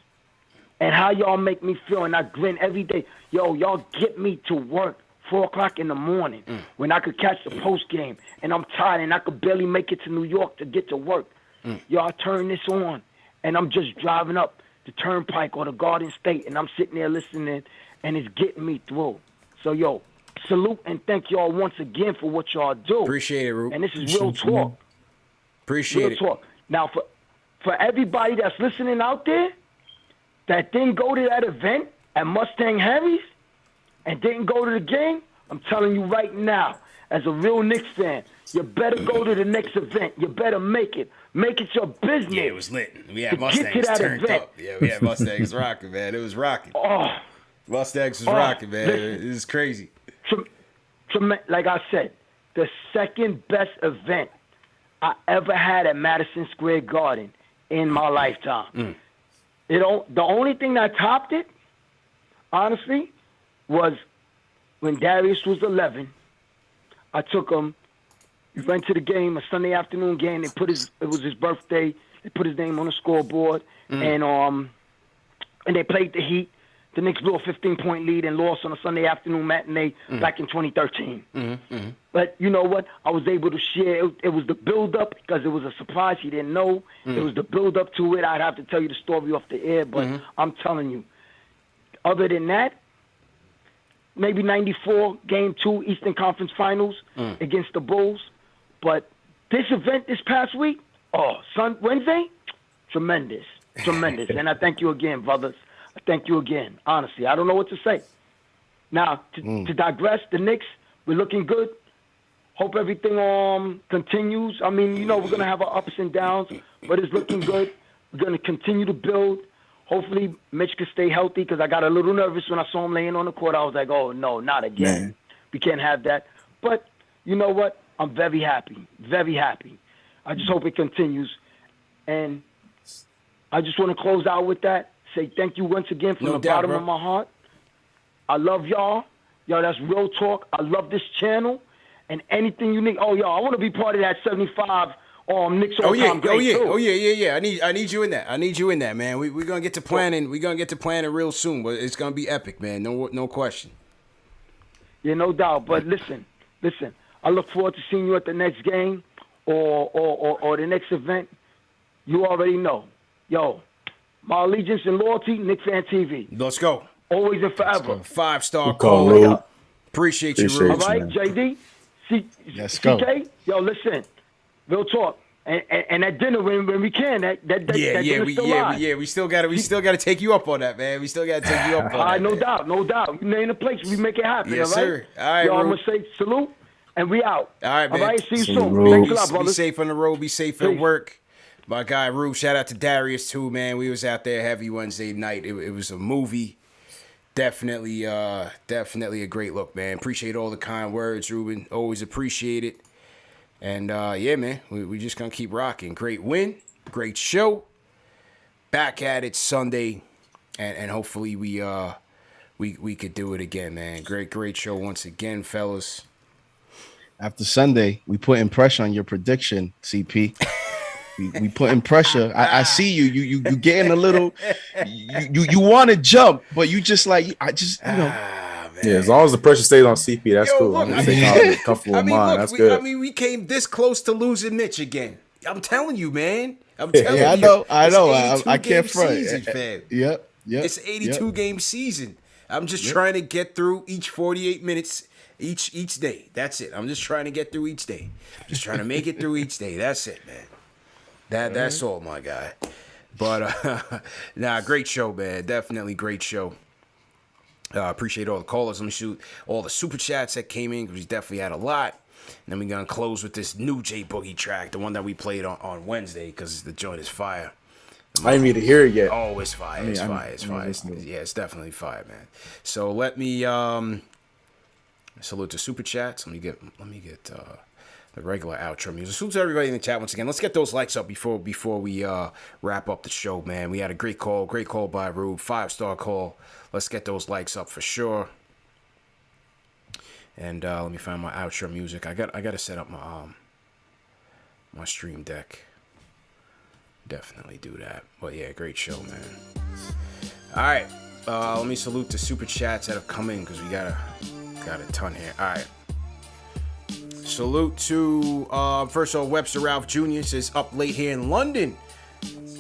and how y'all make me feel. And I grin every day. Yo, y'all get me to work 4 o'clock in the morning when I could catch the post game and I'm tired and I could barely make it to New York to get to work. Y'all turn this on and I'm just driving up the Turnpike or the Garden State and I'm sitting there listening and it's getting me through. So, salute and thank y'all once again for what y'all do. Appreciate it, Rube. And this is real talk. Appreciate it. Real talk. Now, for everybody that's listening out there that didn't go to that event at Mustang Harry's and didn't go to the game, I'm telling you right now, as a real Knicks fan, you better go to the next event. You better make it. Make it your business. Yeah, it was lit. We had Mustangs turned up. Yeah, we had Mustangs rocking, man. It was rocking. Oh, Mustangs was rocking, man. It was crazy. Like I said, the second best event I ever had at Madison Square Garden in my lifetime. The only thing that topped it, honestly, was when Darius was 11. I took him. We went to the game, a Sunday afternoon game. It was his birthday. They put his name on the scoreboard, and they played the Heat. The Knicks blew a 15-point lead and lost on a Sunday afternoon matinee back in 2013. But you know what? I was able to share. It was the build-up because it was a surprise. He didn't know. It was the build-up to it. I'd have to tell you the story off the air, but I'm telling you. Other than that, maybe 94, Game 2, Eastern Conference Finals against the Bulls. But this event this past week, Wednesday, tremendous. And I thank you again, brothers. I thank you again. Honestly, I don't know what to say. Now, to digress, the Knicks, we're looking good. Hope everything continues. I mean, you know, we're going to have our ups and downs, but it's looking good. We're going to continue to build. Hopefully, Mitch can stay healthy because I got a little nervous when I saw him laying on the court. I was like, oh, no, not again. Man. We can't have that. But you know what? I'm very happy, very happy. I just hope it continues. And I just want to close out with that. Say thank you once again from the bottom of my heart. I love y'all. Yo, that's real talk. I love this channel. And anything you need. Oh, yo, I want to be part of that 75 Knicks all-time great too. Oh yeah. I need you in that. I need you in that, man. We're gonna get to planning. We're gonna get to planning real soon, but it's gonna be epic, man. No question. Yeah, no doubt. But listen. I look forward to seeing you at the next game or the next event. You already know. Yo, my allegiance and loyalty, KnicksFanTV. Let's go. Always and forever. 5-star call. Appreciate you, Rude. All right, JD. Let's go. CK, yo, listen. Real talk. And that dinner when we can. We still gotta take you up on that, man. We still gotta take you up on that. All right, no doubt. We name the place. We make it happen. Yes, all right? sir. All right, yo, I'm gonna say salute, and we out. All right, man. All right, see you soon. Thanks a lot, brother. Be safe on the road. Be safe at work. My guy Rube, shout out to Darius too, man. We was out there heavy Wednesday night. It was a movie. Definitely a great look, man. Appreciate all the kind words, Ruben. Always appreciate it. And yeah, man, we just gonna keep rocking. Great win, great show. Back at it Sunday, and hopefully we could do it again, man. Great show once again, fellas. After Sunday, we put in pressure on your prediction, CP. We put in pressure. I see you getting a little. You want to jump, but you just like Yeah, as long as the pressure stays on CP, that's cool. Look, I'm comfortable with mine. That's good. We came this close to losing Mitch again. I'm telling you, man. I'm telling you. I know. I can't front. Season, fam. Yep. It's an 82 game season. I'm just trying to get through each 48 minutes each day. That's it. I'm just trying to get through each day. Just trying to make it through each day. That's it, man. That's all, my guy. But great show, man. Definitely great show. Appreciate all the callers. Let me shoot all the super chats that came in because we definitely had a lot. And then we're going to close with this new J Boogie track, the one that we played on Wednesday because the joint is fire. I didn't even hear it yet. Oh, it's fire. It's fire. Yeah, it's definitely fire, man. So let me salute to super chats. Let me get the regular outro music. Salute to everybody in the chat once again. Let's get those likes up before we wrap up the show, man. We had a great call by Rube, 5-star call. Let's get those likes up for sure. And let me find my outro music. I got to set up my stream deck. Definitely do that. But yeah, great show, man. All right, let me salute the super chats that have come in because we got a ton here. All right. Salute to first of all, Webster Ralph Jr. says up late here in London.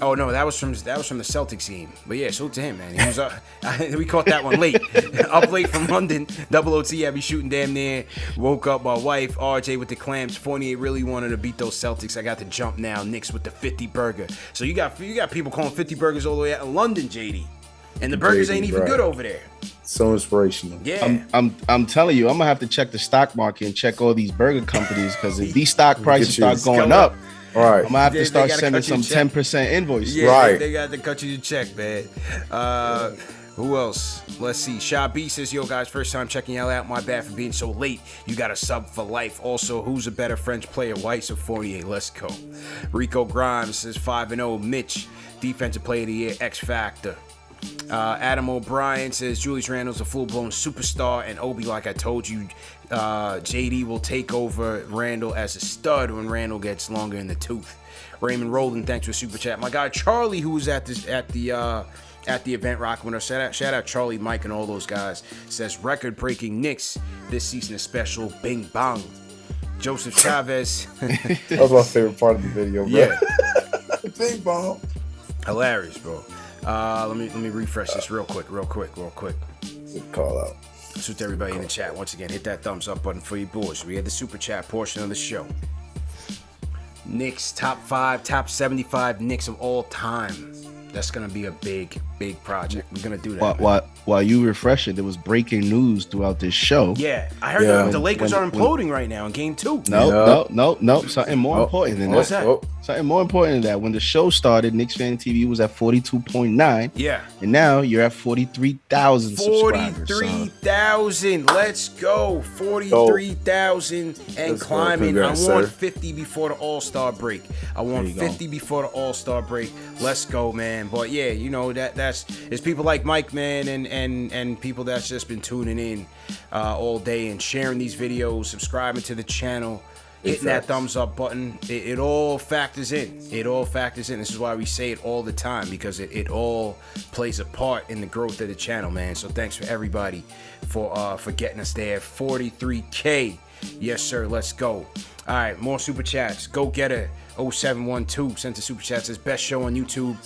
Oh no, that was from the Celtics game. But yeah, salute to him, man. He was we caught that one late. Up late from London. Double OT, I be shooting damn near. Woke up my wife, RJ with the clams. Fournier really wanted to beat those Celtics. I got the jump now. Knicks with the 50 burger. So you got people calling 50 burgers all the way out in London, JD. And the burgers ain't even good over there. So inspirational. Yeah. I'm telling you, I'm gonna have to check the stock market and check all these burger companies, because if these stock prices start going up, right, I'm gonna have to start sending some 10% invoices. Yeah, right. They got to cut you the check, man. Who else? Let's see. Sha B says, yo, guys, first time checking y'all out. My bad for being so late. You got a sub for life. Also, who's a better French player, Weiss or Fournier? Let's go. Rico Grimes says 5-0. Mitch, defensive player of the year, X Factor. Adam O'Brien says Julius Randle's a full-blown superstar, and Obi, like I told you, JD will take over Randle as a stud when Randle gets longer in the tooth. Raymond Rowland, thanks for super chat. My guy Charlie, who was at the event rocking with us, shout out Charlie, Mike, and all those guys, says record-breaking Knicks this season is special. Bing bong. Joseph Chavez. That was my favorite part of the video, bro. Yeah. Bing bong. Hilarious, bro. Let me refresh this real quick. Good call out. Salute to everybody in the chat. Once again, hit that thumbs up button for you boys. We had the super chat portion of the show. Knicks top 5, top 75 Knicks of all time. That's gonna be a big project. We're gonna do that. While you refresh it, there was breaking news throughout this show. Yeah, I heard that the Lakers are imploding right now in Game 2. No. Something more important than that. What's that? Something more important than that. When the show started, KnicksFanTV was at 42.9. Yeah. And now you're at 43,000 subscribers. 43,000. Let's go. 43,000 and climbing. I want 50 before the All-Star break. Before the All-Star break. Let's go, man. But yeah, you know it's people like Mike, man, and people that's just been tuning in all day and sharing these videos, subscribing to the channel, hitting that thumbs up button. It all factors in. This is why we say it all the time, because it all plays a part in the growth of the channel, man. So thanks for everybody for getting us there. 43K. Yes, sir. Let's go. All right, more super chats. Go get it. 0712 sent a super chat, says best show on YouTube.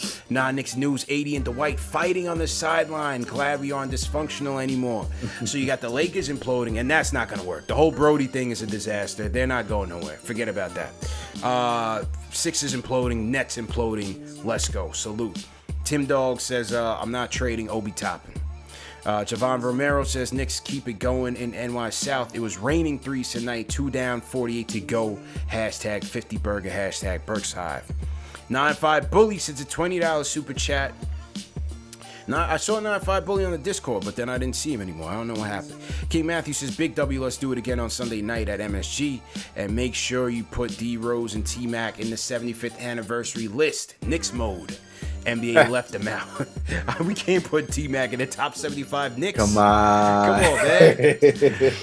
Knicks News. 80 and Dwight fighting on the sideline. Glad we aren't dysfunctional anymore. So you got the Lakers imploding, and that's not gonna work. The whole Brody thing is a disaster. They're not going nowhere. Forget about that. Sixers imploding. Nets imploding. Let's go. Salute. Tim Dog says I'm not trading Obi Toppin. Javon Romero says Knicks keep it going in NY South. It was raining threes tonight. 2 down, 48 to go. Hashtag 50 burger. Hashtag Burks Hive. 95 Bully sends a $20 super chat. Now, I saw 95 Bully on the Discord, but then I didn't see him anymore. I don't know what happened. King Matthew says, Big W, let's do it again on Sunday night at MSG. And make sure you put D Rose and T-Mac in the 75th anniversary list. Knicks mode. NBA left them out. We can't put T-Mac in the top 75 Knicks. Come on, man.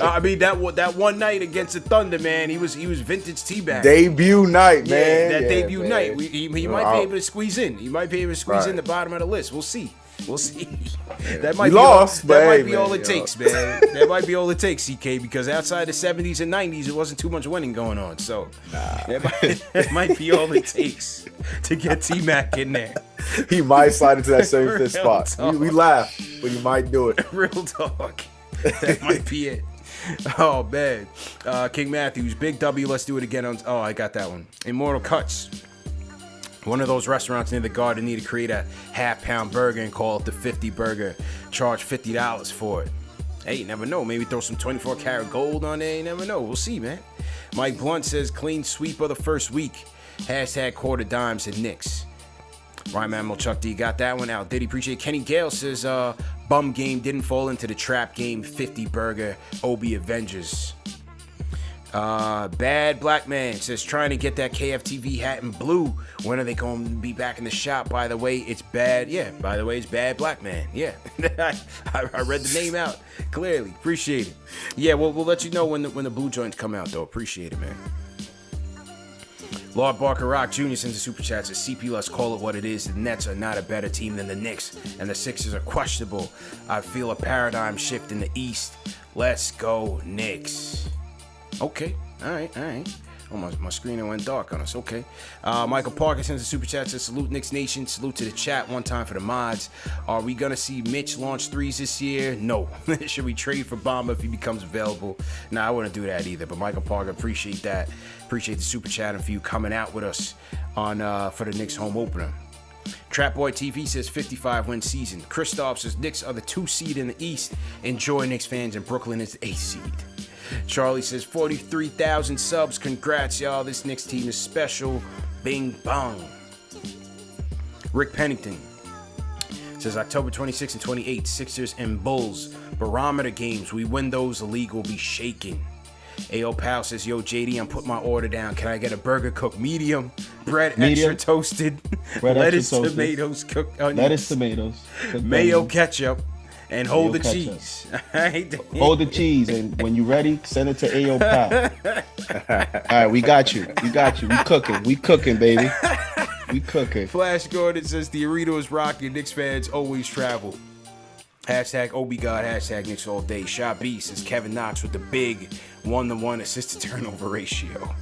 I mean, that one night against the Thunder, man, he was vintage T-Mac. Debut night, man. That debut night. He might be able to squeeze in. He might be able to squeeze in the bottom of the list. We'll see. That might be all it takes, man. That might be all it takes, CK, because outside the 70s and 90s, it wasn't too much winning going on. So that might be all it takes to get T-Mac in there. He might slide into that 75th spot. We laugh, but he might do it. Real talk. That might be it. Oh, man. King Matthews, Big W, let's do it again. I got that one. Immortal Cuts. One of those restaurants near the Garden need to create a half-pound burger and call it the 50 burger. Charge $50 for it. Hey, you never know. Maybe throw some 24-karat gold on there. You never know. We'll see, man. Mike Blunt says, clean sweep of the first week. Hashtag quarter dimes and Knicks. Rhyme Animal Chuck D got that one out. Did he appreciate? Kenny Gale says, bum game didn't fall into the trap game. 50 burger. Obi Avengers. Bad Black Man says, trying to get that KFTV hat in blue. When are they going to be back in the shop? By the way, it's bad. Yeah, by the way, it's Bad Black Man. Yeah, I read the name out clearly. Appreciate it. Yeah, we'll let you know when the blue joints come out, though. Appreciate it, man. Lord Barker Rock Jr. sends a super chat. Says, CP, let's call it what it is. The Nets are not a better team than the Knicks, and the Sixers are questionable. I feel a paradigm shift in the East. Let's go, Knicks. Okay. All right. Oh, my screen went dark on us. Okay. Michael Parker sends a super chat, says, salute Knicks Nation. Salute to the chat one time for the mods. Are we going to see Mitch launch threes this year? No. Should we trade for Bamba if he becomes available? Nah, I wouldn't do that either. But Michael Parker, appreciate that. Appreciate the super chat and for you coming out with us on for the Knicks home opener. Trap Boy TV says 55-win season. Christoph says Knicks are the 2 seed in the East. Enjoy, Knicks fans, and Brooklyn is the 8th seed. Charlie says 43,000 subs. Congrats, y'all. This Knicks team is special. Bing bong. Rick Pennington says October 26 and 28, Sixers and Bulls. Barometer games. We win those, the league will be shaking. Ayo Pal says, yo, JD, I'm putting my order down. Can I get a burger cooked medium? Bread Medium. extra toasted. Bread lettuce, extra toasted. Tomatoes, cooked onions. Lettuce, tomatoes. Mayo, ketchup. And hold the Mayo, cheese. Hold the cheese, and when you're ready, send it to Ayo Pal. All right, we got you. We cooking. We cooking, baby. We cooking. Flash Gordon says the arena is rocking. Knicks fans always travel. Hashtag OBGod. Hashtag Knicks all day. Shot B says Kevin Knox with the big 1-to-1 assist to turnover ratio.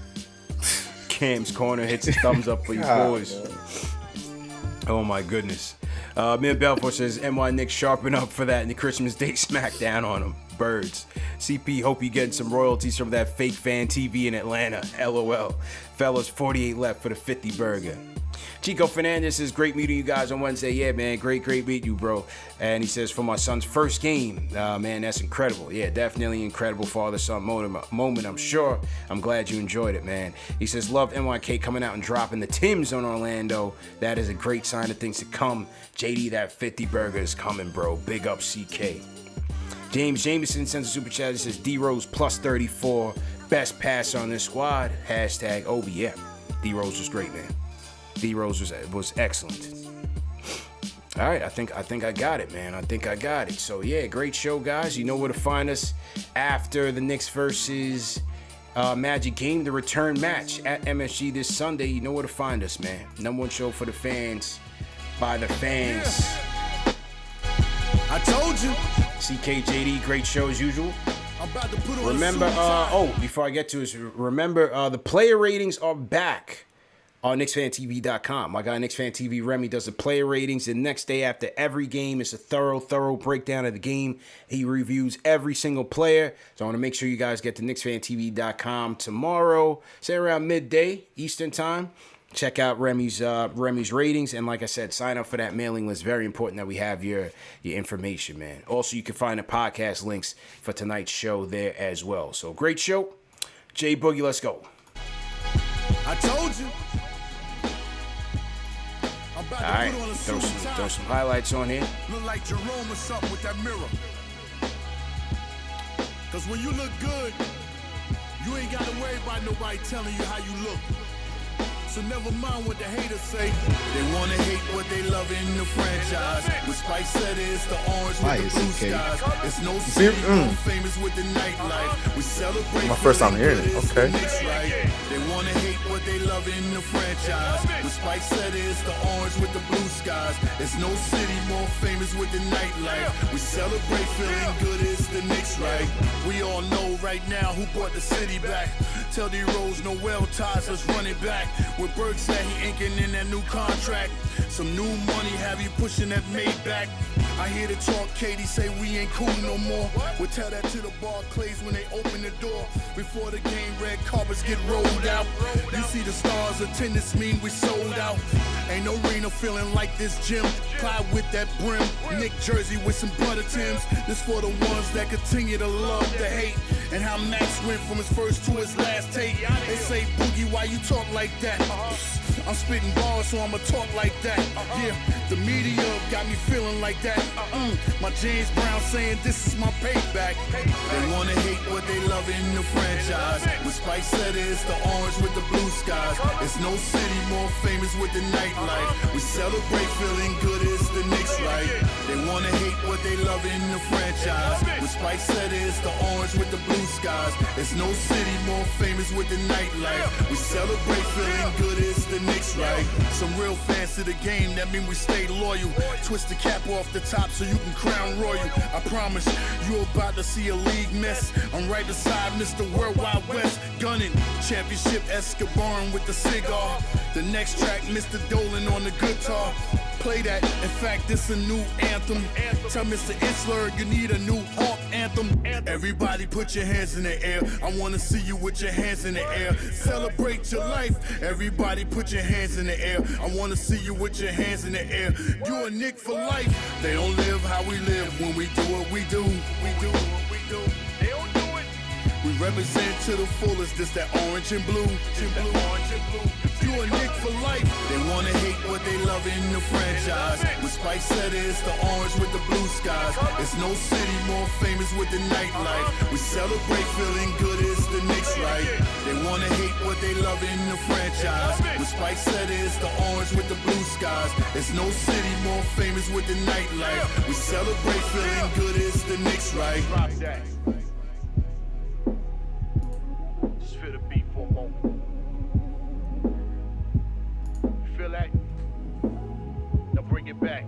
Cam's corner hits a thumbs up for you boys. Oh my goodness. Min Belfort says NY Knicks sharpen up for that in the Christmas Day smackdown on them. Birds. CP, hope you getting some royalties from that fake fan TV in Atlanta. LOL. Fellas, 48 left for the 50 burger. Chico Fernandez says, great meeting you guys on Wednesday. Yeah, man, great meet you, bro. And he says, for my son's first game, man, that's incredible. Yeah, definitely incredible father-son moment, I'm sure. I'm glad you enjoyed it, man. He says, love NYK coming out and dropping the Timbs on Orlando. That is a great sign of things to come. JD, that 50 burger is coming, bro. Big up, CK. James Jameson sends a super chat. He says, D-Rose plus 34. Best passer on this squad. Hashtag Obi. Yeah, D-Rose was great, man. D-Rose was excellent. All right, I think I got it, man. I think I got it. So, yeah, great show, guys. You know where to find us after the Knicks versus Magic game, the return match at MSG this Sunday. You know where to find us, man. Number one show for the fans, by the fans. Yeah. I told you. CKJD, great show as usual. Remember, before I get to it, remember the player ratings are back on KnicksFanTV.com. My guy KnicksFanTV Remy does the player ratings. The next day after every game, it's a thorough breakdown of the game. He reviews every single player. So I want to make sure you guys get to KnicksFanTV.com tomorrow, say around midday Eastern time. Check out Remy's ratings. And like I said, sign up for that mailing list. Very important that we have your information, man. Also, you can find the podcast links for tonight's show there as well. So great show. J Boogie, let's go. I told you. All right, throw some highlights on here. Look like Jerome or something with that mirror. Cause when you look good, you ain't gotta worry about nobody telling you how you look. So never mind what the haters say. They wanna hate what they love in the franchise. With Spice said it's the orange with the blue skies. It's no city famous with the nightlife. We celebrate. My first time hearing it. Okay. They wanna hate what they love in the franchise. With Spice said it's the orange with the blue skies. There's no city more famous with the nightlife. We celebrate feeling good, it's the Knicks, right? We all know right now who brought the city back. Tell D Rose Noel ties, let's run it back. With Berg said he inking in that new contract. Some new money have you pushing that Maybach. I hear the talk, Katie say we ain't cool no more. We'll tell that to the Barclays when they open the door. Before the game, red carpets get rolled out. You see the stars, attendance mean we sold out. Ain't no arena feeling like this gym. Clyde with that brim, Nick jersey with some butter Tims. This for the ones that continue to love the hate. And how Max went from his first to his last take. They say, Boogie, why you talk like that? I'm spitting bars, so I'ma talk like that. Yeah, the media got me feeling like that. My James Brown saying this is my payback. They wanna hate what they love in the franchise. With Spice said it's the orange with the blue skies. It's no city more famous with the nightlife. We celebrate feeling good, it's the Knicks, right? They wanna hate what they love in the franchise. With Spice said it's the orange with the blue skies. It's no city more famous with the nightlife. We celebrate feeling good, it's the Knicks. Knicks right. Some real fans to the game, that mean we stay loyal. Twist the cap off the top so you can crown royal. I promise you about to see a league mess. I'm right beside Mr. Worldwide West, gunning championship Escobar with the cigar. The next track, Mr. Dolan on the guitar. Play that, in fact, this a new anthem. Tell Mr. Itzler you need a new Hawk anthem. Everybody put your hands in the air. I wanna see you with your hands in the air. Celebrate your life. Everybody put your hands in the air. I wanna see you with your hands in the air. You a Knick for life. They don't live how we live when we do what we do. We do what we do. They don't do it. We represent to the fullest. This that orange and blue. Orange and blue. You a Knick for life. They wanna hate what they love in the franchise. With Spike said it's the orange with the blue skies. It's no city more famous with the nightlife. We celebrate feeling good, it's the Knicks right. They wanna hate what they love in the franchise. With Spike said it's the orange with the blue skies. It's no city more famous with the nightlife. We celebrate feeling good, it's the Knicks right. Drop that. Just feel the beat for a moment. Feel that? Now bring it back.